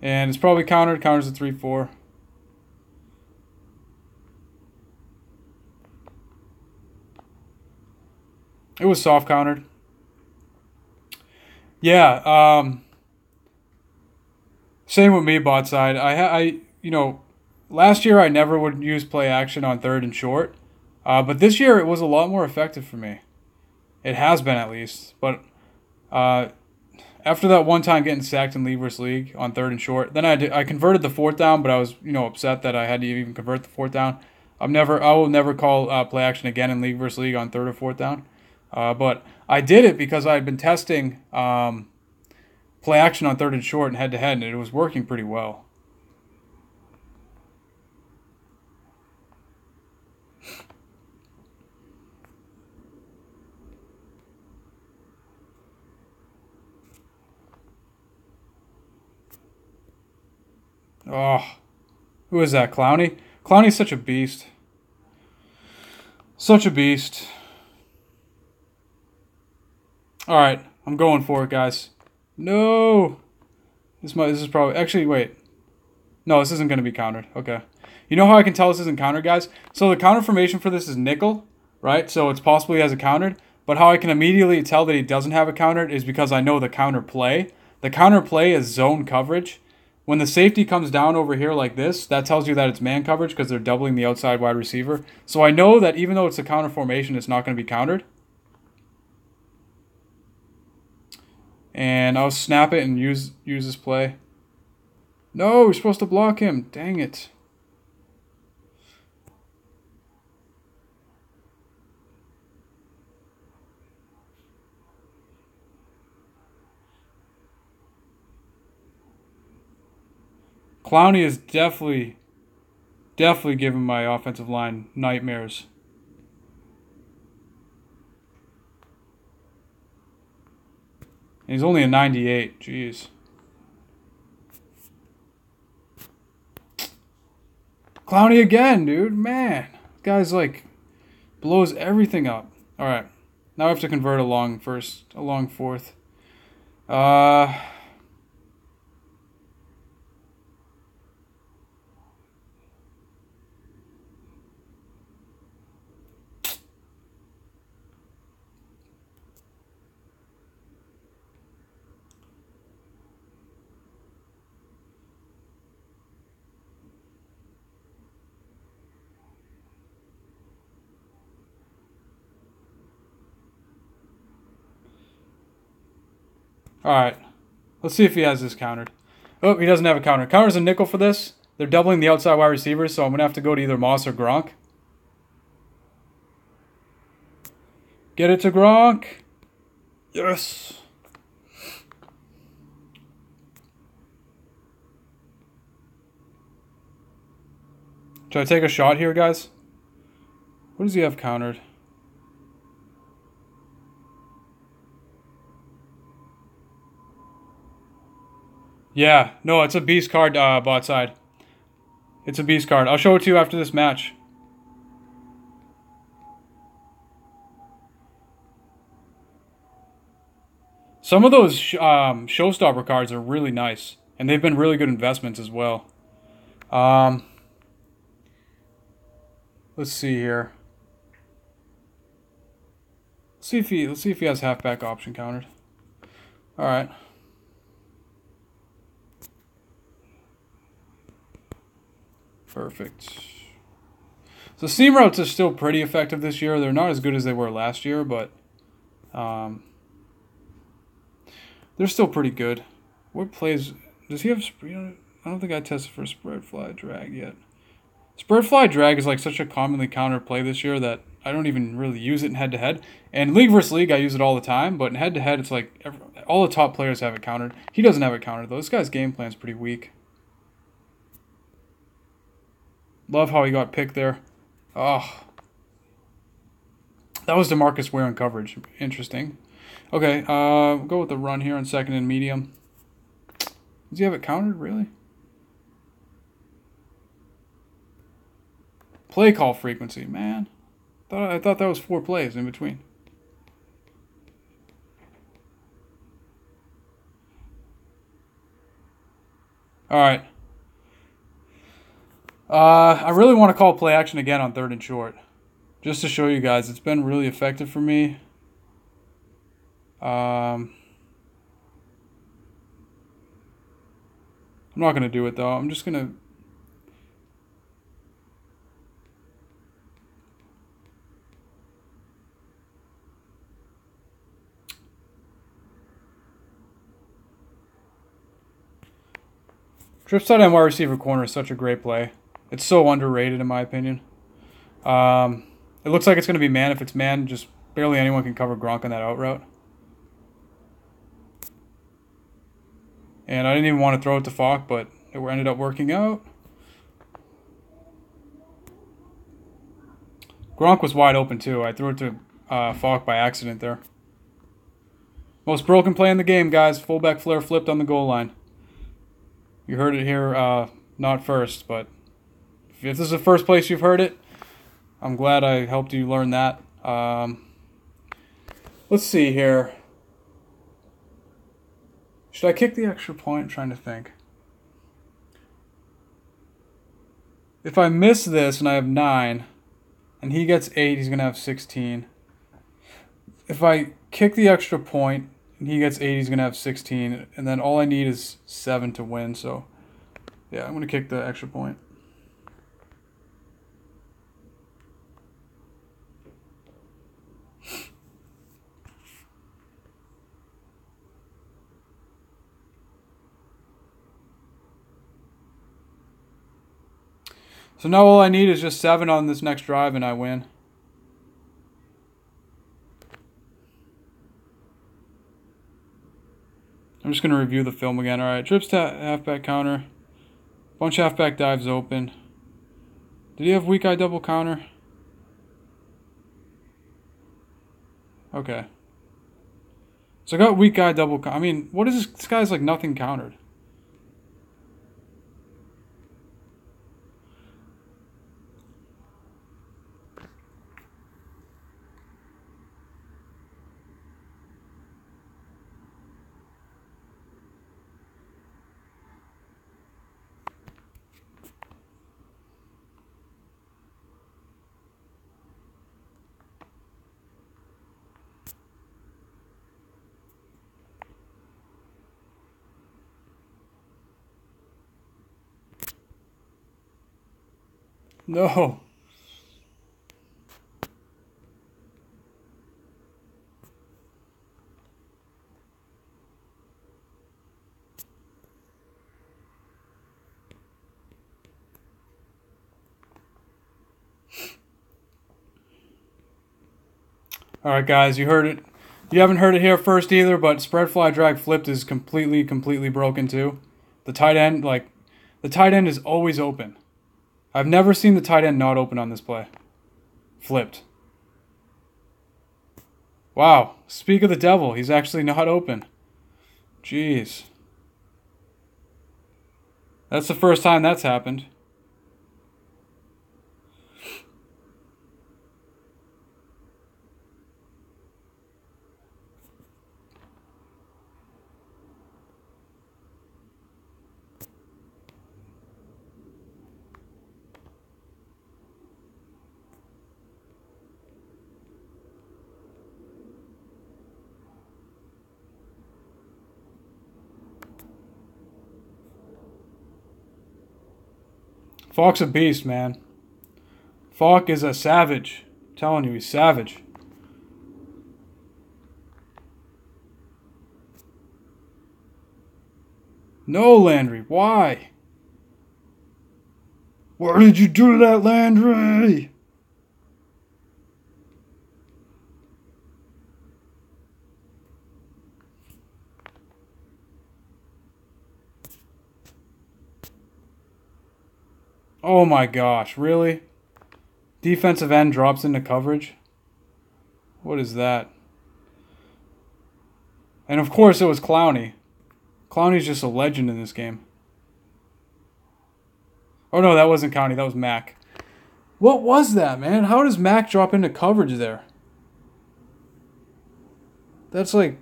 S1: And it's probably countered. Counters a 3-4. It was soft countered. Yeah. Same with me, bot side. Last year I never would use play action on 3rd and short. But this year it was a lot more effective for me. It has been, at least. But after that one time getting sacked in League vs. League on 3rd and short, then I converted the 4th down, but I was upset that I had to even convert the 4th down. I will never call play action again in League vs. League on 3rd or 4th down. But I did it because I had been testing play action on 3rd and short and head-to-head, and it was working pretty well. Oh, who is that, Clowney? Clowney's such a beast. Such a beast. All right, I'm going for it, guys. No. This is probably... Actually, wait. No, this isn't going to be countered. Okay. You know how I can tell this isn't countered, guys? So the counter formation for this is nickel, right? So it's possible he has it countered. But how I can immediately tell that he doesn't have it countered is because I know the counter play. The counter play is zone coverage. When the safety comes down over here like this, that tells you that it's man coverage because they're doubling the outside wide receiver. So I know that even though it's a counter formation, it's not going to be countered. And I'll snap it and use this play. No, we're supposed to block him. Dang it. Clowney is definitely giving my offensive line nightmares. And he's only a 98. Jeez. Clowney again, dude. Man. This guy's like blows everything up. Alright. Now I have to convert a long fourth. Alright. Let's see if he has this countered. Oh, he doesn't have a counter. Counter's a nickel for this. They're doubling the outside wide receivers, so I'm going to have to go to either Moss or Gronk. Get it to Gronk. Yes. Should I take a shot here, guys? What does he have countered? Yeah, no, it's a beast card, bot side. It's a beast card. I'll show it to you after this match. Some of those showstopper cards are really nice, and they've been really good investments as well. Let's see here. Let's see if he has halfback option countered. All right. Perfect. So seam routes are still pretty effective this year. They're not as good as they were last year, but they're still pretty good. What plays does he have? I don't think I tested for spread fly drag yet. Spread fly drag is like such a commonly countered play this year that I don't even really use it in head to head. And league versus league, I use it all the time, but in head to head, it's like all the top players have it countered. He doesn't have it countered though. This guy's game plan's pretty weak. Love how he got picked there. Oh. That was DeMarcus Ware in coverage. Interesting. Okay, go with the run here on second and medium. Does he have it countered, really? Play call frequency, man. I thought that was 4 plays in between. Alright. I really want to call play action again on 3rd and short. Just to show you guys, it's been really effective for me. I'm not going to do it, though. I'm just going to... Trip side and wide receiver corner is such a great play. It's so underrated in my opinion. It looks like it's going to be man. If it's man, just barely anyone can cover Gronk on that out route. And I didn't even want to throw it to Falk, but it ended up working out. Gronk was wide open too. I threw it to Falk by accident there. Most broken play in the game, guys. Fullback flare flipped on the goal line. You heard it here, not first, but if this is the first place you've heard it, I'm glad I helped you learn that. Let's see here. Should I kick the extra point? I'm trying to think. If I miss this and I have 9, and he gets 8, he's going to have 16. If I kick the extra point, and he gets 8, he's going to have 16. And then all I need is 7 to win. So, yeah, I'm going to kick the extra point. So now all I need is just 7 on this next drive and I win. I'm just going to review the film again. All right, trips to halfback counter. Bunch halfback dives open. Did he have weak eye double counter? Okay. So I got weak eye double counter. I mean, what is this? This guy's like nothing countered. No. All right, guys, you heard it. You haven't heard it here first either, but spread fly drag flipped is completely broken too. The tight end, the tight end is always open. I've never seen the tight end not open on this play. Flipped. Wow. Speak of the devil. He's actually not open. Jeez. That's the first time that's happened. Falk's a beast, man. Falk is a savage. I'm telling you, he's savage. No, Landry. Why? What did you do to that, Landry? Oh my gosh, really? Defensive end drops into coverage? What is that? And of course it was Clowney. Clowney's just a legend in this game. Oh no, that wasn't Clowney, that was Mac. What was that, man? How does Mac drop into coverage there? That's like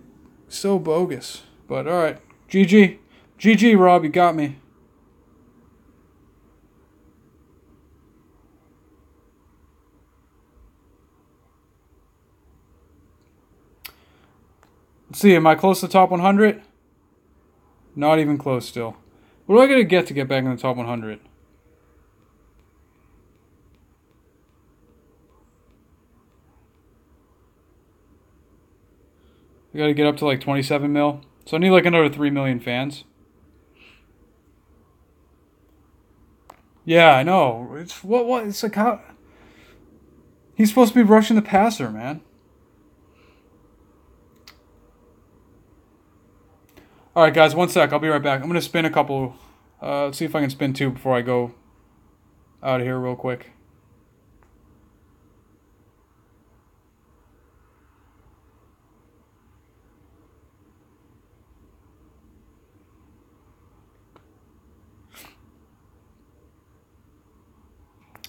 S1: so bogus. But alright. GG. GG, Rob, you got me. Let's see, am I close to the top 100? Not even close still. What do I gotta get back in the top 100? I gotta get up to like 27 mil. So I need like another 3 million fans. Yeah, I know. It's what? It's like how... He's supposed to be rushing the passer, man. Alright, guys, one sec. I'll be right back. I'm going to spin a couple. Let's see if I can spin 2 before I go out of here real quick.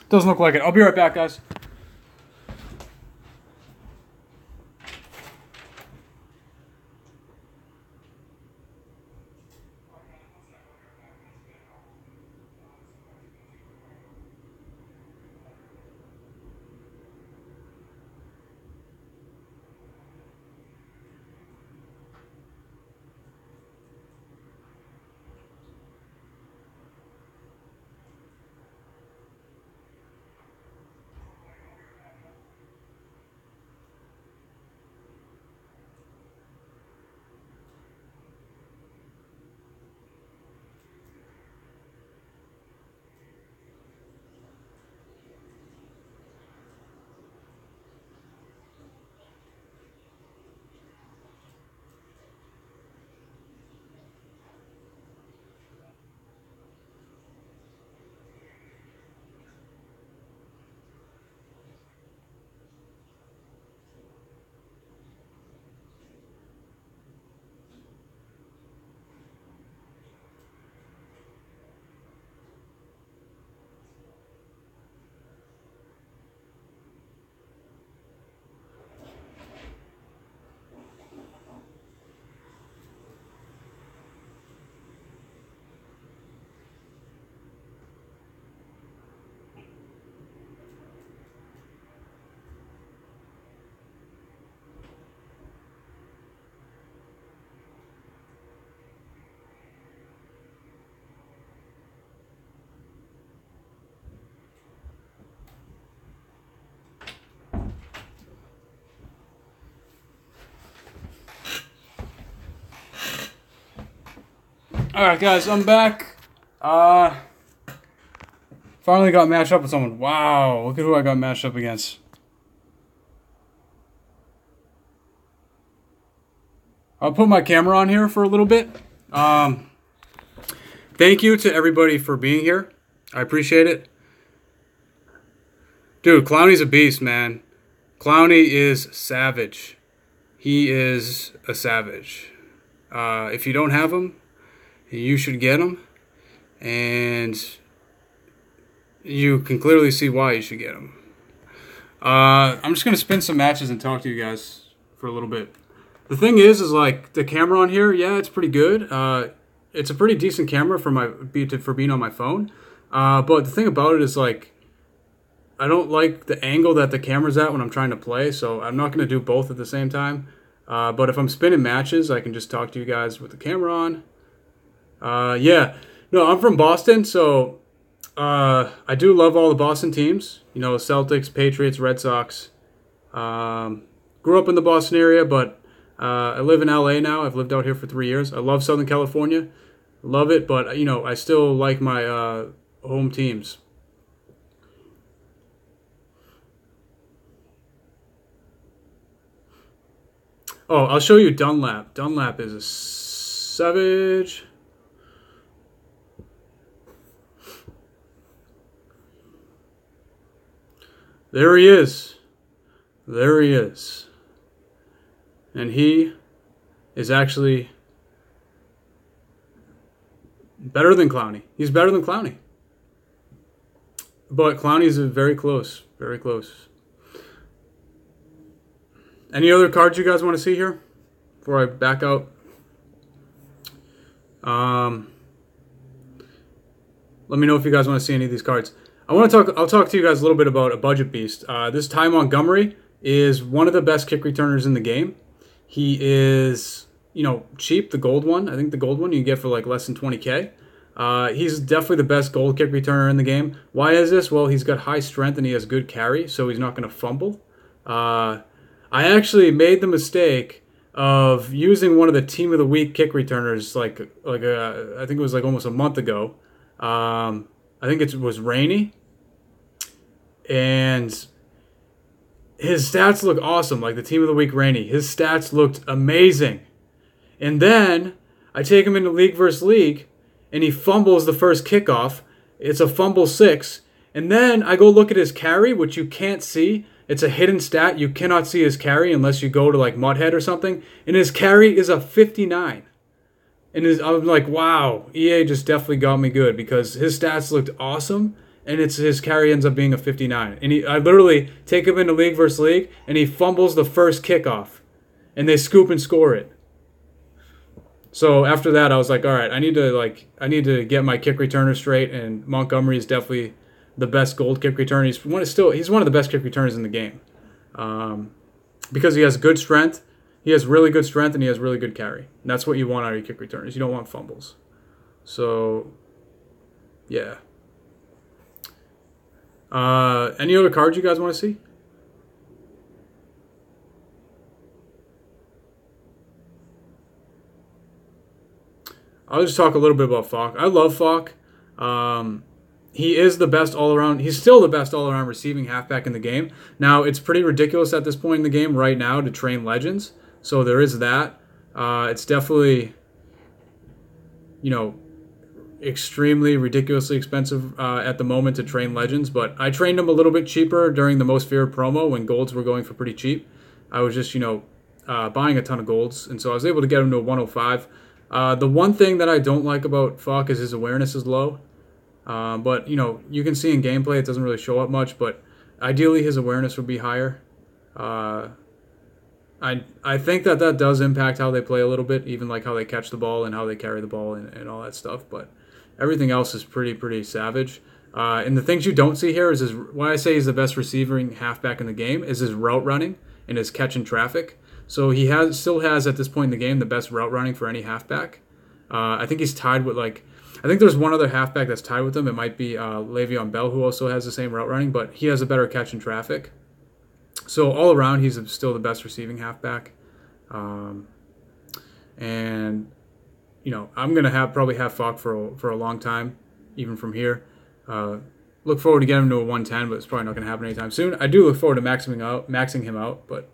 S1: Doesn't look like it. I'll be right back, guys. Alright guys, I'm back. Finally got matched up with someone. Wow, look at who I got matched up against. I'll put my camera on here for a little bit. Thank you to everybody for being here. I appreciate it. Dude, Clowny's a beast, man. Clowny is savage. He is a savage. If you don't have him, you should get him. And you can clearly see why you should get him. I'm just going to spin some matches and talk to you guys for a little bit. The thing is like the camera on here, yeah, it's pretty good. It's a pretty decent camera for being on my phone. But the thing about it is like, I don't like the angle that the camera's at when I'm trying to play, so I'm not going to do both at the same time. But if I'm spinning matches, I can just talk to you guys with the camera on. Yeah, no, I'm from Boston, so I do love all the Boston teams. You know, Celtics, Patriots, Red Sox. Grew up in the Boston area, but I live in LA now. I've lived out here for 3 years. I love Southern California. Love it, but, you know, I still like my home teams. Oh, I'll show you Dunlap. Dunlap is a savage. There he is. There he is. And he is actually better than Clowny. He's better than Clowny. But Clowny's very close. Very close. Any other cards you guys want to see here before I back out? Let me know if you guys want to see any of these cards. I'll talk to you guys a little bit about a budget beast. This Ty Montgomery is one of the best kick returners in the game. He is, you know, cheap, the gold one. I think the gold one you can get for like less than 20K. He's definitely the best gold kick returner in the game. Why is this? Well, he's got high strength and he has good carry, so he's not going to fumble. I actually made the mistake of using one of the Team of the Week kick returners I think it was like almost a month ago. I think it was Rainey. And his stats look awesome, like the Team of the Week Rainey. His stats looked amazing. And then I take him into League versus League, and he fumbles the first kickoff. It's a fumble 6. And then I go look at his carry, which you can't see. It's a hidden stat. You cannot see his carry unless you go to like Mudhead or something. And his carry is a 59. And I'm like, wow, EA just definitely got me good because his stats looked awesome. And his carry ends up being a 59. And I literally take him into League versus League, and he fumbles the first kickoff. And they scoop and score it. So after that, I was like, all right, I need to get my kick returner straight, and Montgomery is definitely the best gold kick returner. He's one of the best kick returners in the game, because he has good strength. He has really good strength, and he has really good carry. And that's what you want out of your kick returners. You don't want fumbles. So, yeah. Any other cards you guys want to see? I'll just talk a little bit about Falk. I love Falk. He is the best all-around. He's still the best all-around receiving halfback in the game. Now, it's pretty ridiculous at this point in the game right now to train legends. So there is that. It's definitely, you know, extremely ridiculously expensive at the moment to train legends. But I trained them a little bit cheaper during the Most Feared promo when golds were going for pretty cheap. I was just, you know, buying a ton of golds. And so I was able to get him to a 105. The one thing that I don't like about Falk is his awareness is low. But, you know, you can see in gameplay it doesn't really show up much, but ideally his awareness would be higher. I think that does impact how they play a little bit, even like how they catch the ball and how they carry the ball and all that stuff. But everything else is pretty savage. And the things you don't see here is why I say he's the best receiving halfback in the game is his route running and his catching traffic. So he still has at this point in the game the best route running for any halfback. I think he's tied with I think there's one other halfback that's tied with him. It might be Le'Veon Bell, who also has the same route running, but he has a better catch in traffic. So all around, he's still the best receiving halfback. And I'm gonna probably have Falk for a long time, even from here. Look forward to getting him to a 110, but it's probably not gonna happen anytime soon. I do look forward to maxing him out, but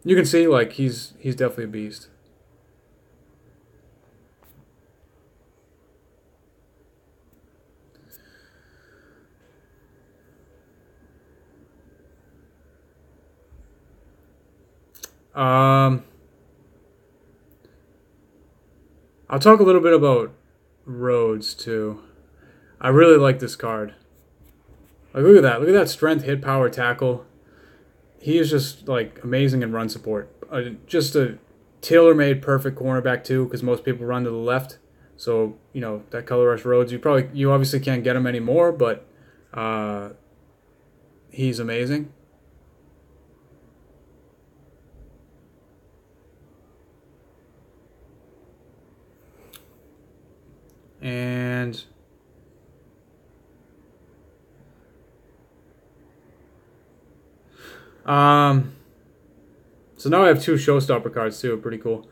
S1: you can see like he's definitely a beast. I'll talk a little bit about Rhodes too. I really like this card. Like look at that. Look at that strength, hit, power, tackle. He is just like amazing in run support. Just a tailor-made perfect cornerback too, because most people run to the left. So that color rush Rhodes. You obviously can't get him anymore, but he's amazing. And so now I have 2 showstopper cards too. Pretty cool.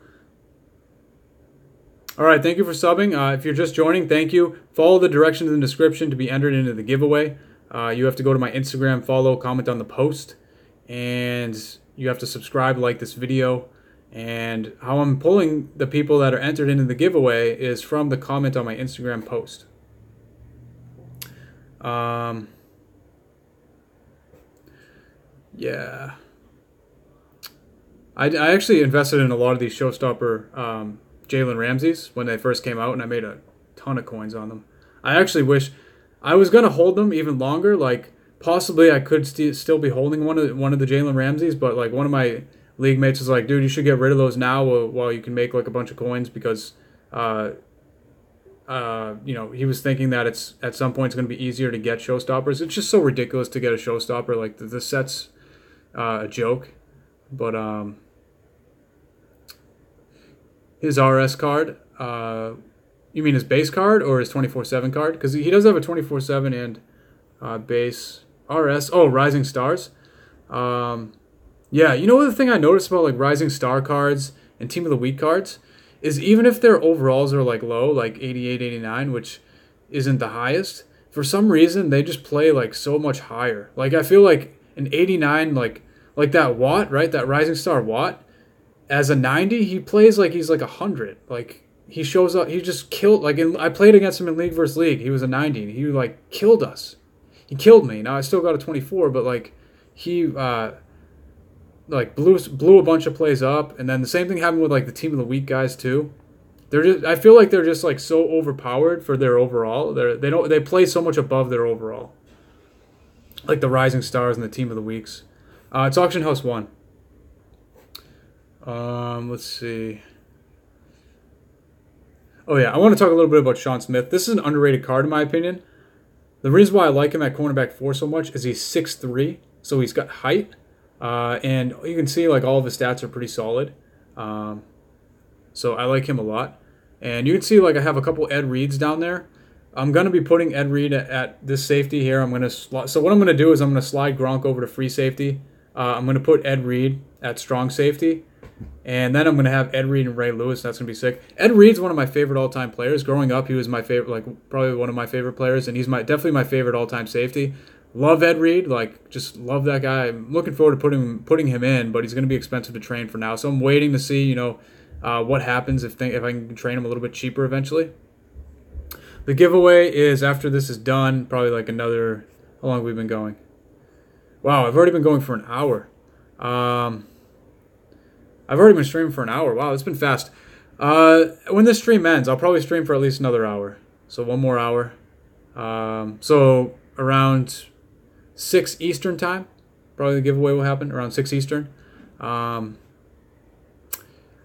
S1: All right, thank you for subbing. If you're just joining, thank you. Follow the directions in the description to be entered into the giveaway. You have to go to my Instagram, follow, comment on the post, and you have to subscribe, like this video. And how I'm pulling the people that are entered into the giveaway is from the comment on my Instagram post. Yeah. I actually invested in a lot of these showstopper Jalen Ramseys when they first came out, and I made a ton of coins on them. I actually wish I was going to hold them even longer. Like, possibly I could still be holding one of the Jalen Ramseys, but like one of my league mates was like, dude, you should get rid of those now while you can make like a bunch of coins, because he was thinking that it's at some point it's going to be easier to get showstoppers. It's just so ridiculous to get a showstopper. Like the set's a joke. But his RS card, you mean his base card or his 24/7 card? Because he does have a 24/7 and base RS. Oh, Rising Stars. Yeah, the thing I noticed about like Rising Star cards and Team of the Week cards is even if their overalls are like low, like 88, 89, which isn't the highest, for some reason they just play like so much higher. Like I feel like an 89, like that Watt, right? That Rising Star Watt, as a 90, he plays like he's like 100. Like he shows up, he just killed. Like I played against him in League versus League. He was a 90. He like killed us. He killed me. Now I still got a 24, but like he like blew a bunch of plays up, and then the same thing happened with like the Team of the Week guys too. I feel like they're just like so overpowered for their overall. They play so much above their overall. Like the Rising Stars and the Team of the Weeks. It's Auction House 1. Let's see. Oh yeah, I want to talk a little bit about Sean Smith. This is an underrated card in my opinion. The reason why I like him at cornerback 4 so much is he's 6'3", so he's got height. And you can see like all of his stats are pretty solid. So I like him a lot. And you can see like I have a couple Ed Reeds down there. I'm going to be putting Ed Reed at this safety here. So what I'm going to do is I'm going to slide Gronk over to free safety. I'm going to put Ed Reed at strong safety. And then I'm going to have Ed Reed and Ray Lewis. That's going to be sick. Ed Reed's one of my favorite all-time players. Growing up, he was my favorite, like probably one of my favorite players. And he's definitely my favorite all-time safety. Love Ed Reed, like just love that guy. I'm looking forward to putting him in, but he's going to be expensive to train for now. So I'm waiting to see, what happens if I can train him a little bit cheaper eventually. The giveaway is after this is done, probably like another. How long have we been going? Wow, I've already been going for an hour. I've already been streaming for an hour. Wow, it's been fast. When this stream ends, I'll probably stream for at least another hour. So one more hour. So around 6 Eastern time, probably the giveaway will happen around 6 Eastern. Yeah,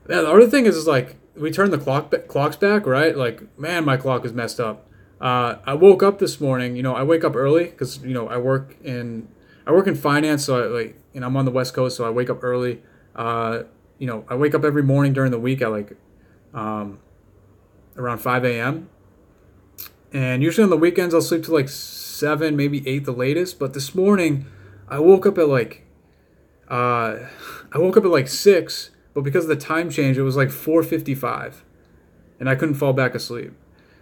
S1: the other thing is like we turn the clocks back, right? Like, man, my clock is messed up. I woke up this morning. I wake up early because I work in finance, so I'm on the West Coast, so I wake up early. I wake up every morning during the week at like around 5 a.m. And usually on the weekends I'll sleep till like 7, maybe 8 the latest. But this morning I woke up at like 6, but because of the time change it was like 4:55. and I couldn't fall back asleep.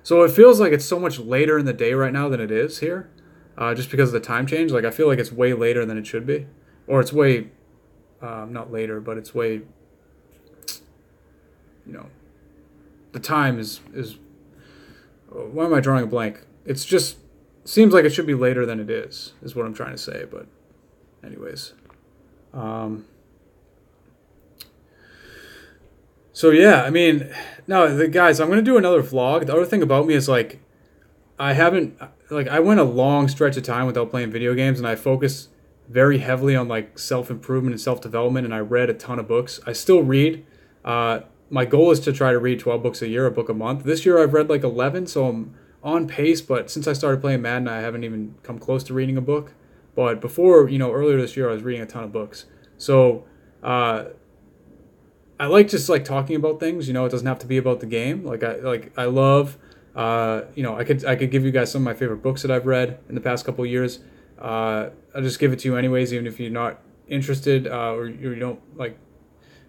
S1: So it feels like it's so much later in the day right now than it is here, just because of the time change. Like I feel like it's way later than it should be, or it's way not later, but it's way, you know, the time is. Why am I drawing a blank? It's just seems like it should be later than it is what I'm trying to say. But anyways, so yeah, I mean, no, the guys, I'm gonna do another vlog. The other thing about me is like, I haven't I went a long stretch of time without playing video games, and I focused very heavily on like self improvement and self development, and I read a ton of books. I still read. My goal is to try to read 12 books a year, a book a month. This year I've read like 11, so I'm on pace. But since I started playing Madden, I haven't even come close to reading a book. But before, earlier this year, I was reading a ton of books. So I like just like talking about things. It doesn't have to be about the game. I love. I could give you guys some of my favorite books that I've read in the past couple of years. I'll just give it to you anyways, even if you're not interested or you don't like.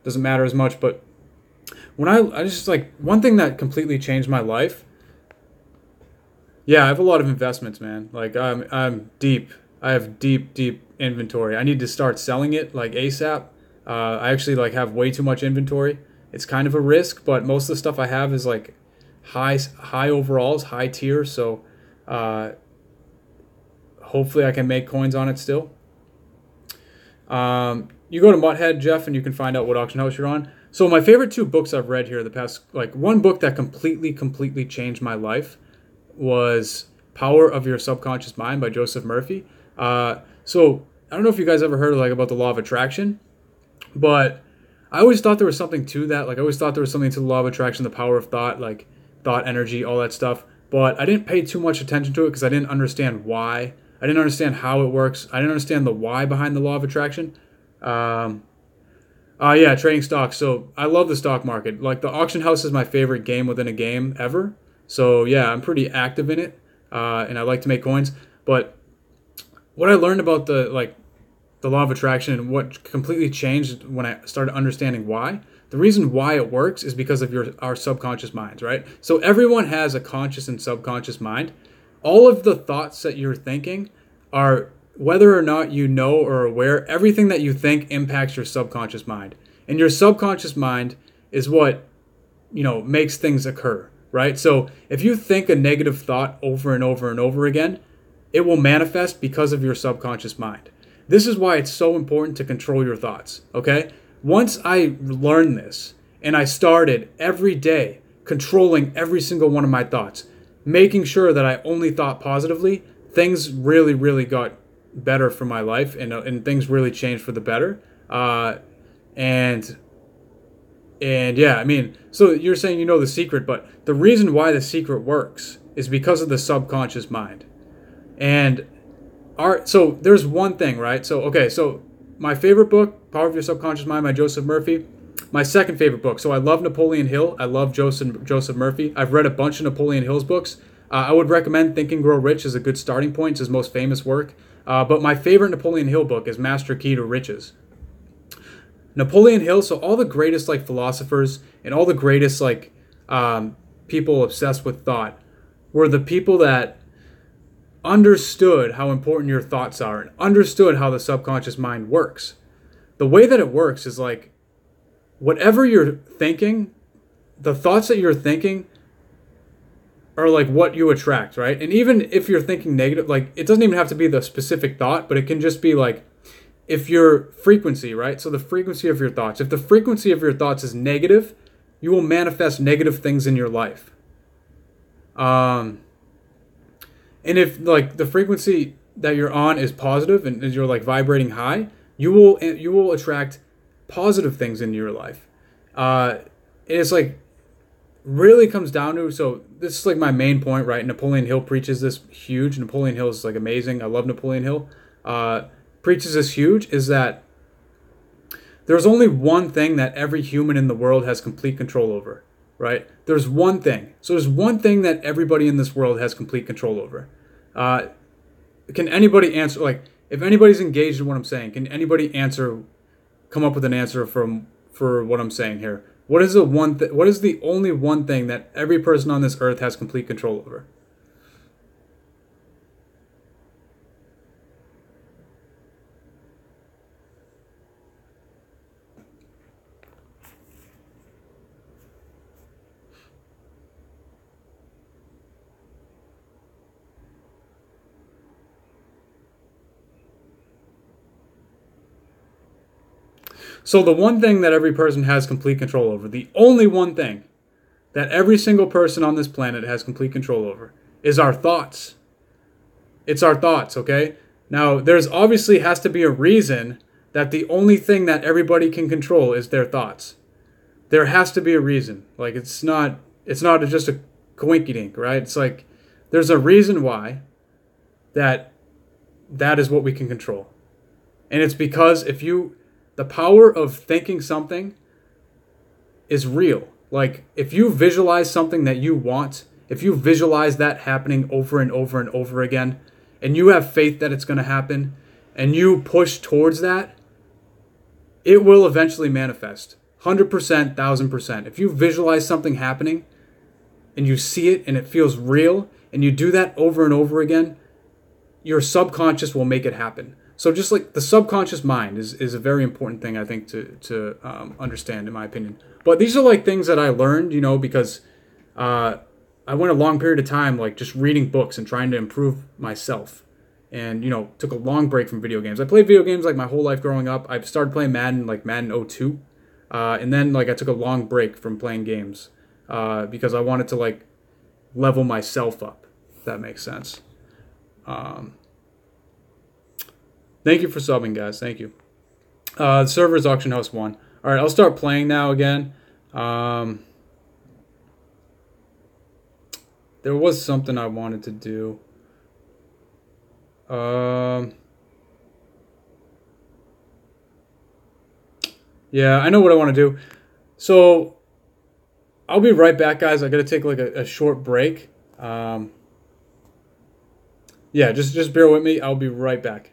S1: Doesn't matter as much. But when I just like one thing that completely changed my life. Yeah, I have a lot of investments, man. Like I'm deep. I have deep inventory. I need to start selling it like ASAP. I actually like have way too much inventory. It's kind of a risk, but most of the stuff I have is like high overalls, high tier. So hopefully I can make coins on it still. You go to Mutthead, Jeff, and you can find out what auction house you're on. So my favorite two books I've read here the past, like one book that completely changed my life was Power of Your Subconscious Mind by Joseph Murphy. So I don't know if you guys ever heard about the law of attraction, but I always thought there was something to that. Like I always thought there was something to the law of attraction, the power of thought, like thought energy, all that stuff. But I didn't pay too much attention to it because I didn't understand why. I didn't understand how it works. I didn't understand the why behind the law of attraction. Yeah, trading stocks. So I love the stock market. Like the auction house is my favorite game within a game ever. So yeah, I'm pretty active in it, and I like to make coins. But what I learned about the law of attraction and what completely changed when I started understanding why. The reason why it works is because of our subconscious minds, right? So everyone has a conscious and subconscious mind. All of the thoughts that you're thinking are, whether or not you know or aware, everything that you think impacts your subconscious mind. And your subconscious mind is what, makes things occur, right? So if you think a negative thought over and over and over again, it will manifest because of your subconscious mind. This is why it's so important to control your thoughts, okay? Once I learned this and I started every day controlling every single one of my thoughts, making sure that I only thought positively, things really got better for my life and things really changed for the better. And yeah, I mean, so you're saying you know the secret, but the reason why the secret works is because of the subconscious mind. And so there's one thing, right? So my favorite book, Power of Your Subconscious Mind by Joseph Murphy. My second favorite book. So I love Napoleon Hill. I love Joseph Murphy. I've read a bunch of Napoleon Hill's books. I would recommend Think and Grow Rich as a good starting point. It's his most famous work. But my favorite Napoleon Hill book is Master Key to Riches. Napoleon Hill, so all the greatest philosophers and all the greatest people obsessed with thought were the people that understood how important your thoughts are and understood how the subconscious mind works. The way that it works is whatever you're thinking, the thoughts that you're thinking are what you attract, right? And even if you're thinking negative, it doesn't even have to be the specific thought, but it can just be if your frequency, right? So the frequency of your thoughts, if the frequency of your thoughts is negative, you will manifest negative things in your life. And if the frequency that you're on is positive and you're vibrating high, you will attract positive things into your life. And it's really comes down to, so this is my main point, right? Napoleon Hill preaches this huge. Napoleon Hill is amazing. I love Napoleon Hill. Preaches this huge is that there's only one thing that every human in the world has complete control over, right? There's one thing. So there's one thing that everybody in this world has complete control over. Can anybody answer, if anybody's engaged in what I'm saying, can anybody come up with an answer for what I'm saying here? What is what is the only one thing that every person on this earth has complete control over? So the one thing that every person has complete control over, the only one thing that every single person on this planet has complete control over, is our thoughts. It's our thoughts, okay? Now, there's obviously has to be a reason that the only thing that everybody can control is their thoughts. There has to be a reason. Like it's not just a coinkydink, right? It's like there's a reason why that is what we can control. And it's because the power of thinking something is real. Like if you visualize something that you want, if you visualize that happening over and over and over again, and you have faith that it's going to happen, and you push towards that, it will eventually manifest. 100%, 1000%. If you visualize something happening and you see it and it feels real, and you do that over and over again, your subconscious will make it happen. So just like the subconscious mind is a very important thing, I think, to understand, in my opinion. But these are like things that I learned, because I went a long period of time like just reading books and trying to improve myself. And, took a long break from video games. I played video games like my whole life growing up. I started playing Madden, like Madden 02. And then like I took a long break from playing games because I wanted to like level myself up, if that makes sense. Thank you for subbing, guys. Thank you. The server is Auction House 1. All right, I'll start playing now again. There was something I wanted to do. Yeah, I know what I want to do. So I'll be right back, guys. I got to take like a short break. Yeah, just bear with me. I'll be right back.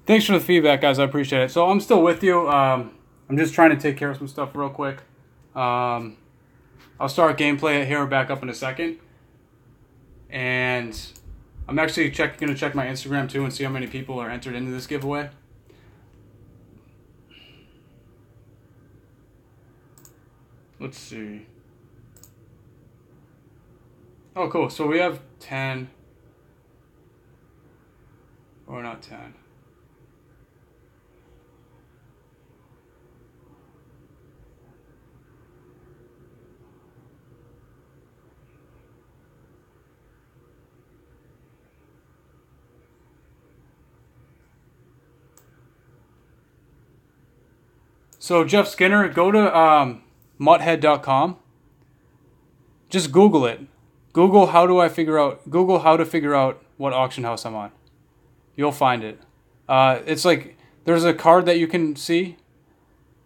S1: Thanks for the feedback, guys. I appreciate it. So I'm still with you. I'm just trying to take care of some stuff real quick. I'll start gameplay here back up in a second. And I'm actually going to check my Instagram too and see how many people are entered into this giveaway. Let's see. Oh, cool. So we have 10. Or not 10. So Jeff Skinner, go to mutthead.com. Just Google it. Google how to figure out what auction house I'm on. You'll find it. It's like there's a card that you can see.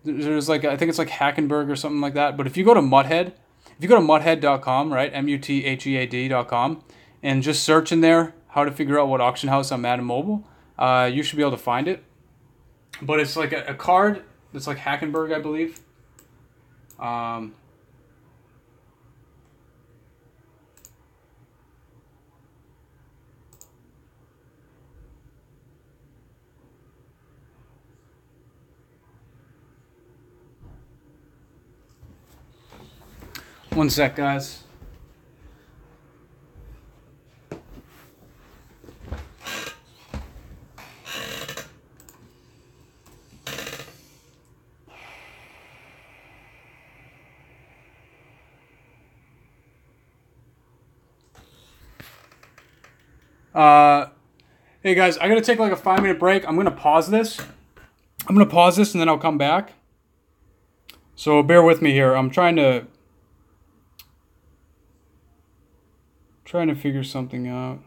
S1: There's like I think it's like Hackenberg or something like that. But if you go to Mutthead, if you go to mutthead.com, right, mutthead.com, and just search in there how to figure out what auction house on Madden Mobile, you should be able to find it. But it's like a card that's like Hackenberg, I believe. One sec, guys. Hey guys, I gotta take like a 5-minute break. I'm gonna pause this. And then I'll come back. So bear with me here. I'm trying to figure something out.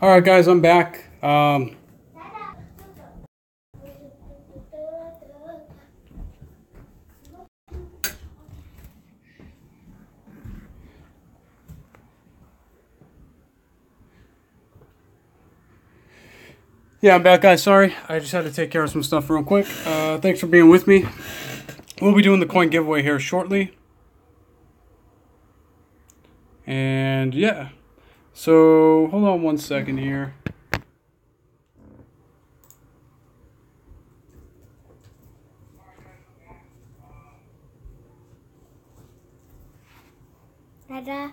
S1: All right, guys, I'm back. Yeah, I'm back, guys. Sorry, I just had to take care of some stuff real quick. Thanks for being with me. We'll be doing the coin giveaway here shortly. And yeah, so hold on one second here.
S2: Dada.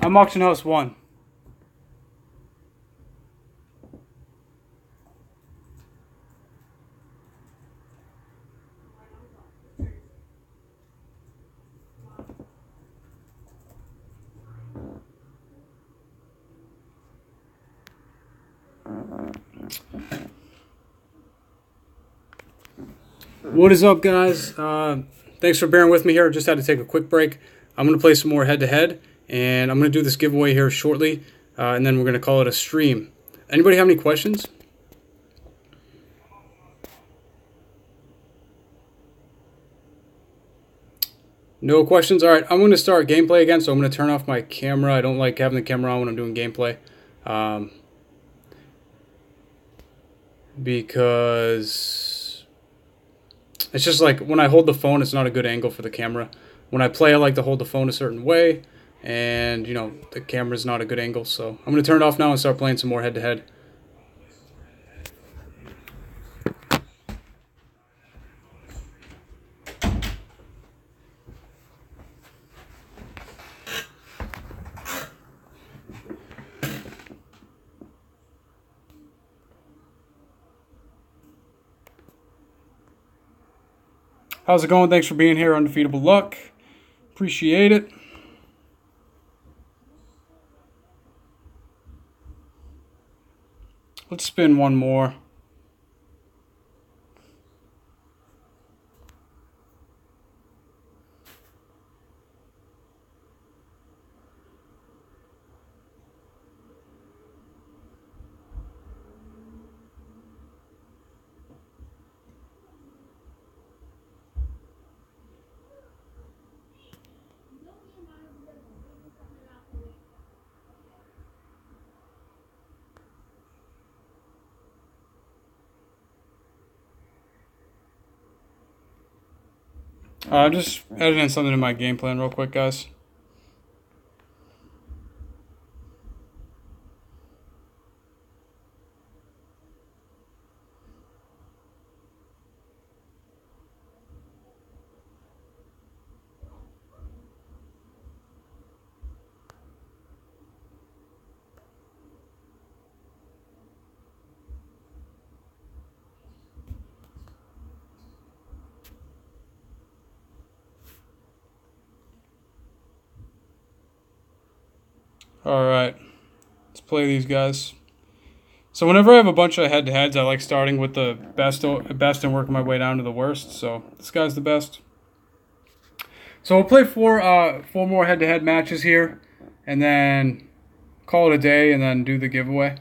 S1: I'm auction house 1. What is up, guys? Thanks for bearing with me here. Just had to take a quick break. I'm going to play some more head-to-head, and I'm going to do this giveaway here shortly, and then we're going to call it a stream. Anybody have any questions? No questions? All right, I'm going to start gameplay again, so I'm going to turn off my camera. I don't like having the camera on when I'm doing gameplay. Because it's just like when I hold the phone, it's not a good angle for the camera. When I play, I like to hold the phone a certain way, and, you know, the camera's not a good angle. So I'm going to turn it off now and start playing some more head-to-head. How's it going? Thanks for being here, Undefeatable Luck. Appreciate it. Let's spin one more. Just editing something in my game plan real quick, guys. Alright, let's play these guys. So whenever I have a bunch of head-to-heads, I like starting with the best and working my way down to the worst. So this guy's the best. So we'll play four more head-to-head matches here, and then call it a day, and then do the giveaway.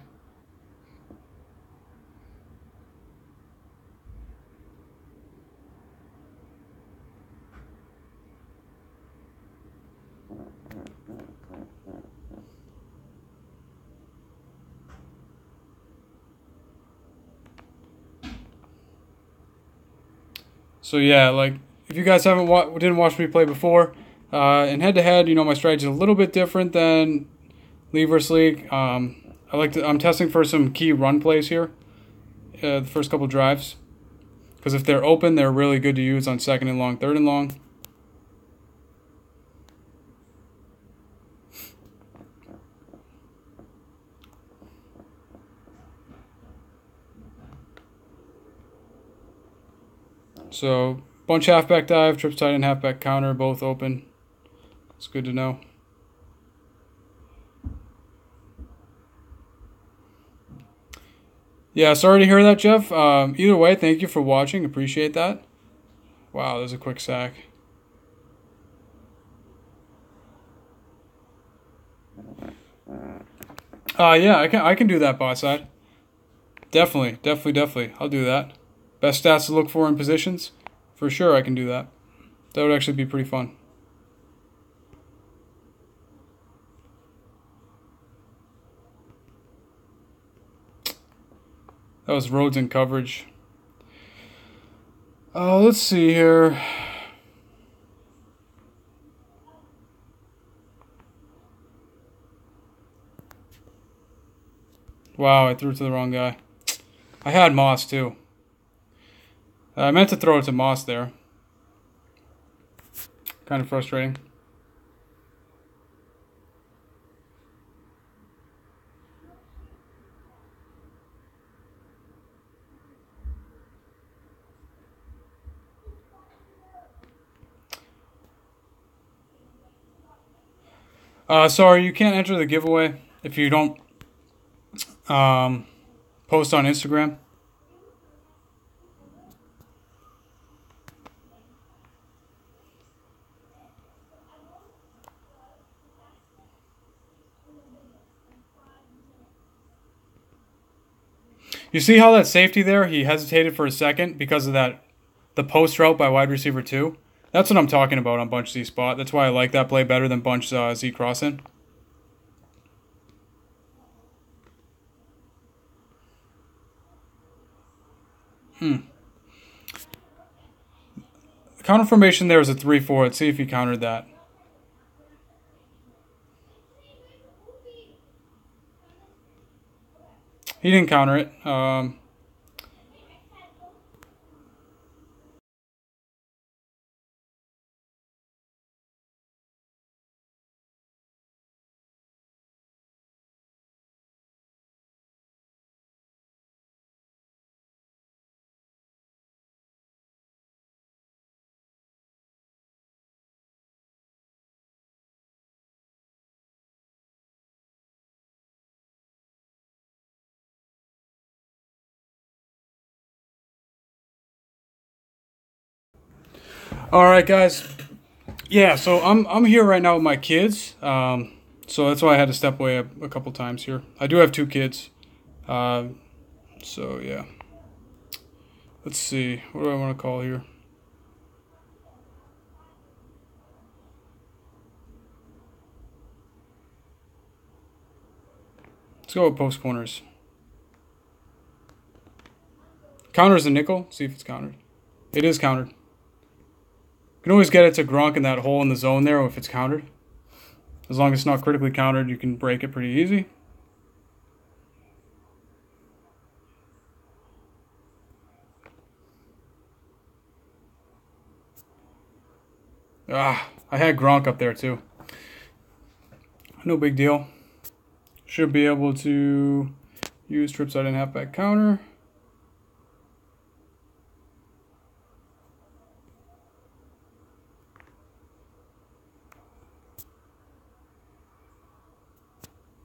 S1: So yeah, like if you guys didn't watch me play before, in head-to-head, you know, my strategy is a little bit different than League vs. League. I'm testing for some key run plays here, the first couple drives. Because if they're open, they're really good to use on 2nd and long, 3rd and long. So, bunch halfback dive, trips tight end, halfback counter, both open. It's good to know. Yeah, sorry to hear that, Jeff. Either way, thank you for watching. Appreciate that. Wow, there's a quick sack. Yeah, I can do that bot side. Definitely. I'll do that. Best stats to look for in positions? For sure I can do that. That would actually be pretty fun. That was Rhodes in coverage. Let's see here. Wow, I threw it to the wrong guy. I had Moss too. I meant to throw it to Moss there. Kind of frustrating. Sorry, you can't enter the giveaway if you don't post on Instagram. You see how that safety there, he hesitated for a second because of the post route by wide receiver 2? That's what I'm talking about on bunch Z spot. That's why I like that play better than bunch Z crossing. The counter formation there is a 3-4. Let's see if he countered that. He didn't counter it. All right, guys. Yeah, so I'm here right now with my kids. So that's why I had to step away a couple times here. I do have 2 kids. So yeah. Let's see. What do I want to call here? Let's go with post corners. Counters a nickel. See if it's countered. It is countered. You can always get it to Gronk in that hole in the zone there if it's countered. As long as it's not critically countered, you can break it pretty easy. I had Gronk up there too. No big deal. Should be able to use trip side and halfback counter.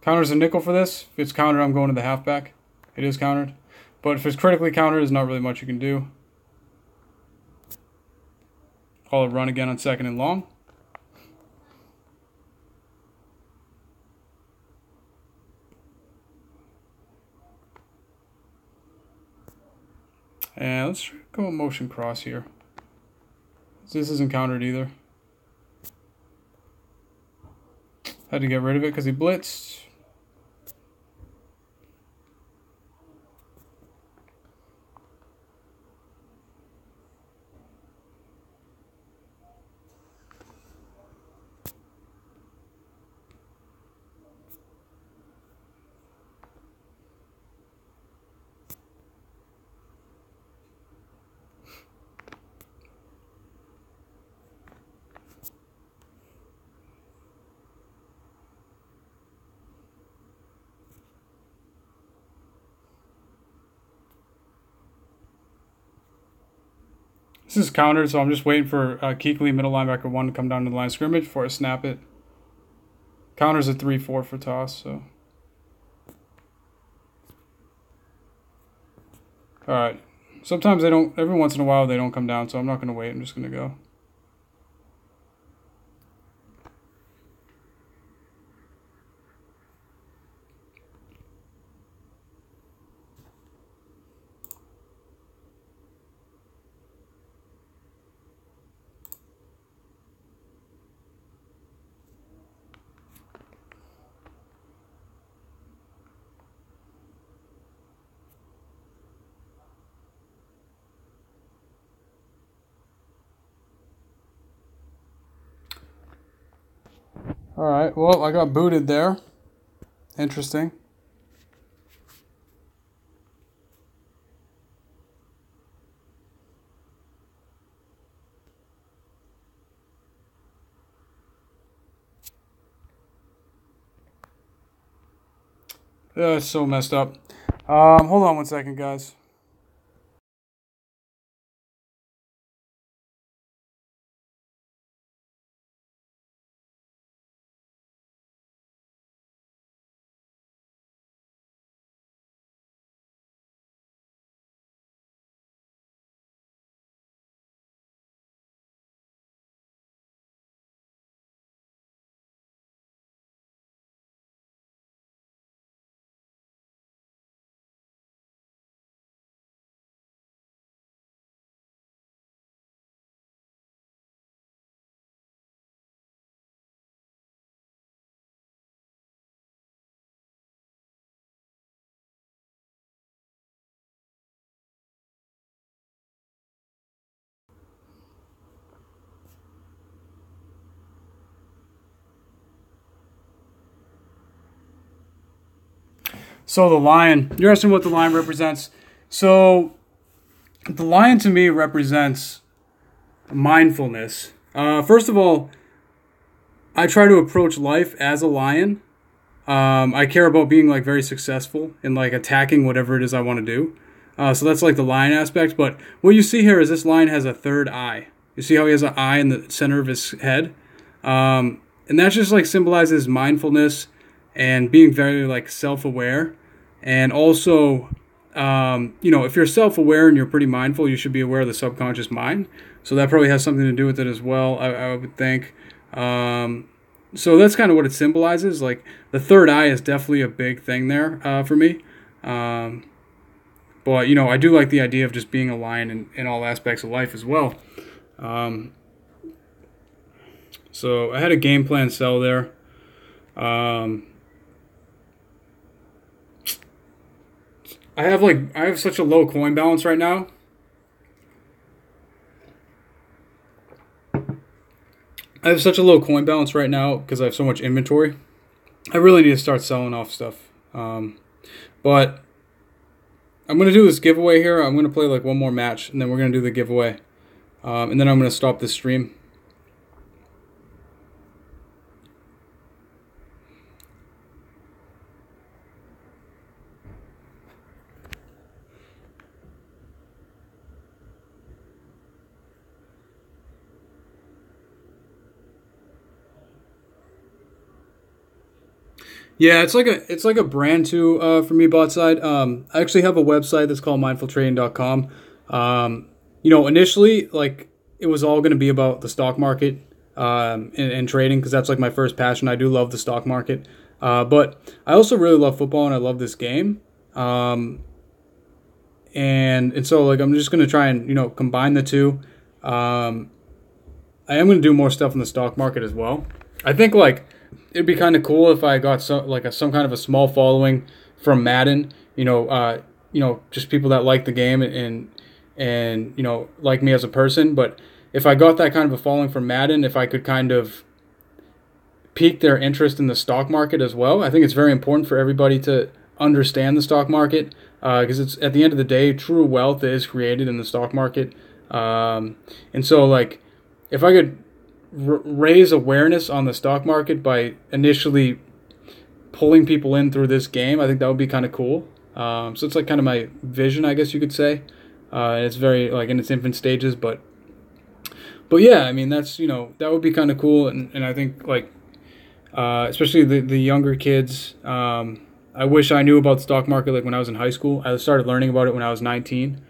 S1: Counters a nickel for this. If it's countered, I'm going to the halfback. It is countered. But if it's critically countered, there's not really much you can do. Call it run again on 2nd and long. And let's go with motion cross here. This isn't countered either. Had to get rid of it because he blitzed. This is countered, so I'm just waiting for Kuechly, middle linebacker 1, to come down to the line of scrimmage before I snap it. Counter's a 3-4 for toss, so. Alright. Sometimes they don't, every once in a while they don't come down, so I'm not going to wait. I'm just going to go. Alright, well, I got booted there. Interesting. It's so messed up. Hold on one second, guys. So the lion, you're asking what the lion represents. So the lion to me represents mindfulness. First of all, I try to approach life as a lion. I care about being like very successful in like attacking whatever it is I want to do. So that's like the lion aspect. But what you see here is this lion has a third eye. You see how he has an eye in the center of his head? And that just like symbolizes mindfulness and being very like self-aware. And also, if you're self-aware and you're pretty mindful, you should be aware of the subconscious mind. So that probably has something to do with it as well, I would think. So that's kind of what it symbolizes. Like the third eye is definitely a big thing there for me. But, I do like the idea of just being a lion in all aspects of life as well. So I had a game plan sell there. I have such a low coin balance right now. I have such a low coin balance right now because I have so much inventory. I really need to start selling off stuff. But I'm going to do this giveaway here. I'm going to play like one more match, and then we're going to do the giveaway. And then I'm going to stop this stream. Yeah, it's like a brand too for me, bot side. I actually have a website that's called mindfultrading.com. Initially, like it was all going to be about the stock market and trading because that's like my first passion. I do love the stock market, but I also really love football and I love this game. And so like I'm just going to try and combine the two. I am going to do more stuff in the stock market as well. I think like it'd be kind of cool if I got some kind of a small following from Madden. Just people that like the game and like me as a person. But if I got that kind of a following from Madden, if I could kind of pique their interest in the stock market as well, I think it's very important for everybody to understand the stock market because it's at the end of the day, true wealth is created in the stock market. And so like if I could raise awareness on the stock market by initially pulling people in through this game, I think that would be kind of cool. So it's like kind of my vision, I guess you could say. It's very like in its infant stages, but But yeah, I mean, that's, that would be kind of cool. And I think, like, especially the younger kids, I wish I knew about the stock market like when I was in high school. I started learning about it when I was 19,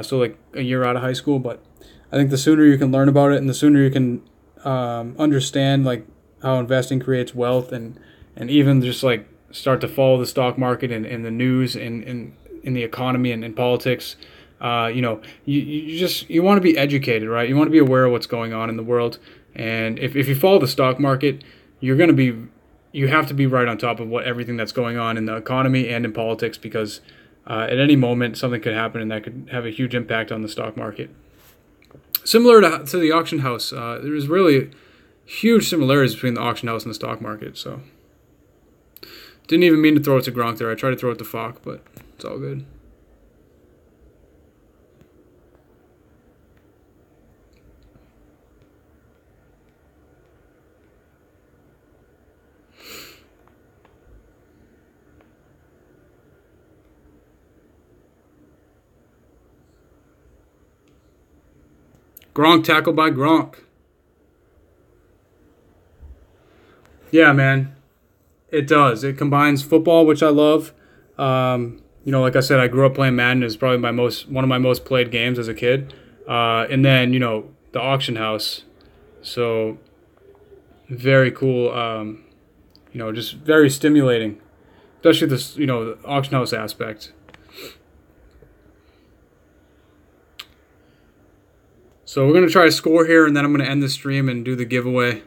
S1: so like a year out of high school. But I think the sooner you can learn about it and the sooner you can understand like how investing creates wealth, and even just like start to follow the stock market and the news and in the economy and in politics. You want to be educated, right? You want to be aware of what's going on in the world. And if you follow the stock market, you have to be right on top of everything that's going on in the economy and in politics, because at any moment something could happen and that could have a huge impact on the stock market. Similar to the auction house, there's really huge similarities between the auction house and the stock market. So didn't even mean to throw it to Gronk there. I tried to throw it to Falk, but it's all good. Gronk tackled by Gronk. Yeah, man. It does. It combines football, which I love. Like I said, I grew up playing Madden. It was probably one of my most played games as a kid. And then, the auction house. So very cool. Just very stimulating, especially this, the auction house aspect. So we're going to try to score here, and then I'm going to end the stream and do the giveaway.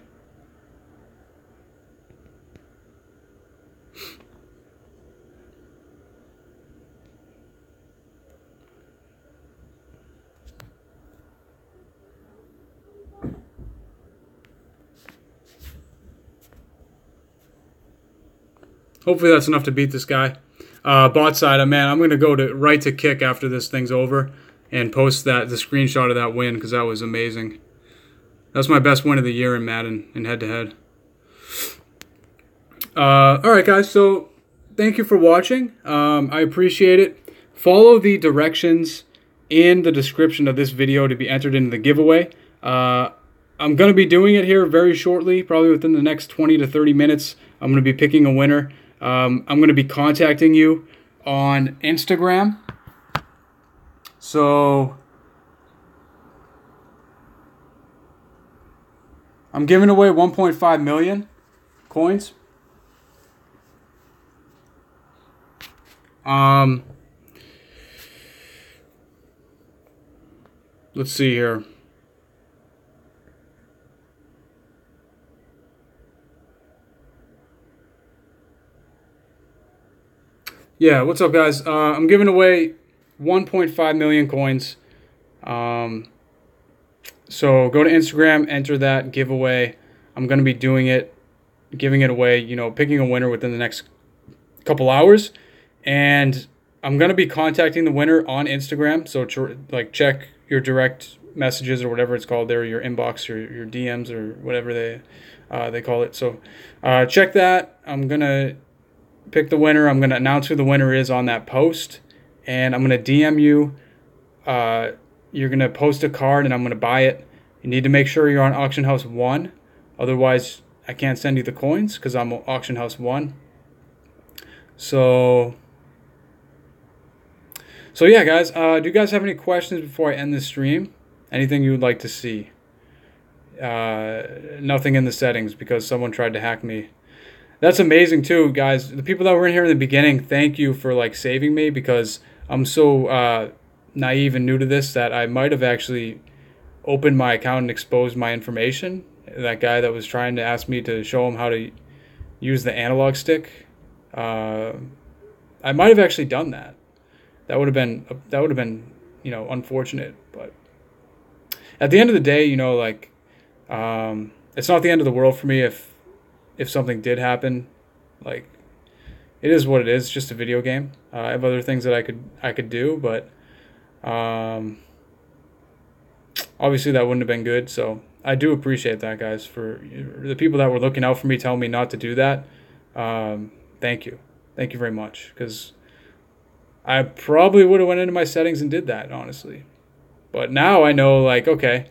S1: Hopefully that's enough to beat this guy. Bot side, man, I'm going to go right to kick after this thing's over and post the screenshot of that win, because that was amazing. That's my best win of the year in Madden in head-to-head. All right, guys, so thank you for watching. I appreciate it. Follow the directions in the description of this video to be entered into the giveaway. I'm going to be doing it here very shortly, probably within the next 20 to 30 minutes. I'm going to be picking a winner. I'm going to be contacting you on Instagram. So I'm giving away 1.5 million coins. Let's see here. Yeah, what's up, guys? I'm giving away 1.5 million coins. So go to Instagram, enter that giveaway. I'm going to be giving it away, picking a winner within the next couple hours. And I'm going to be contacting the winner on Instagram. So check your direct messages or whatever it's called there, your inbox or your DMs or whatever they call it. So check that. I'm going to pick the winner. I'm going to announce who the winner is on that post, and I'm going to DM you. You're going to post a card, and I'm going to buy it. You need to make sure you're on Auction House 1. Otherwise, I can't send you the coins because I'm Auction House 1. So yeah, guys. Do you guys have any questions before I end the stream? Anything you would like to see? Nothing in the settings because someone tried to hack me. That's amazing too, guys. The people that were in here in the beginning, thank you for saving me, because I'm so naive and new to this that I might have actually opened my account and exposed my information. That guy that was trying to ask me to show him how to use the analog stick, I might have actually done that. That would have been unfortunate. But at the end of the day, it's not the end of the world for me if something did happen. It is what it is. It's just a video game. I have other things that I could do, but obviously that wouldn't have been good. So I do appreciate that, guys, for the people that were looking out for me, telling me not to do that. Thank you very much, because I probably would have went into my settings and did that, honestly. But now I know, okay,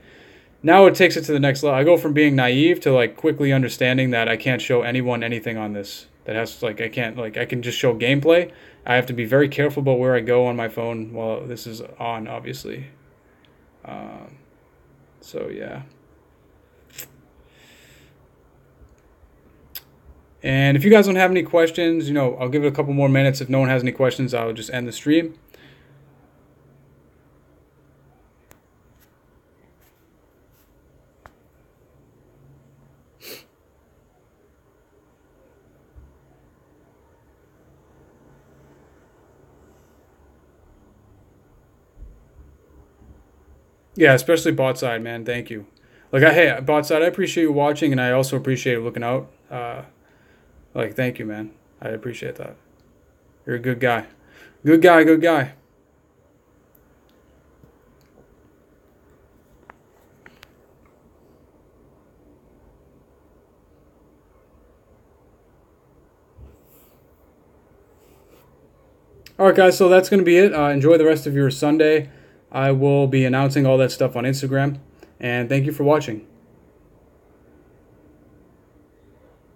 S1: now it takes it to the next level. I go from being naive to like quickly understanding that I can't show anyone anything on this. That has like I can't like I can just show gameplay. I have to be very careful about where I go on my phone while this is on, obviously. So yeah. And if you guys don't have any questions, I'll give it a couple more minutes. If no one has any questions, I'll just end the stream. Yeah, especially bot side, man. Thank you. Hey, bot side, I appreciate you watching, and I also appreciate you looking out. Thank you, man. I appreciate that. You're a good guy. Good guy, good guy. All right, guys, so that's going to be it. Enjoy the rest of your Sunday. I will be announcing all that stuff on Instagram. And thank you for watching.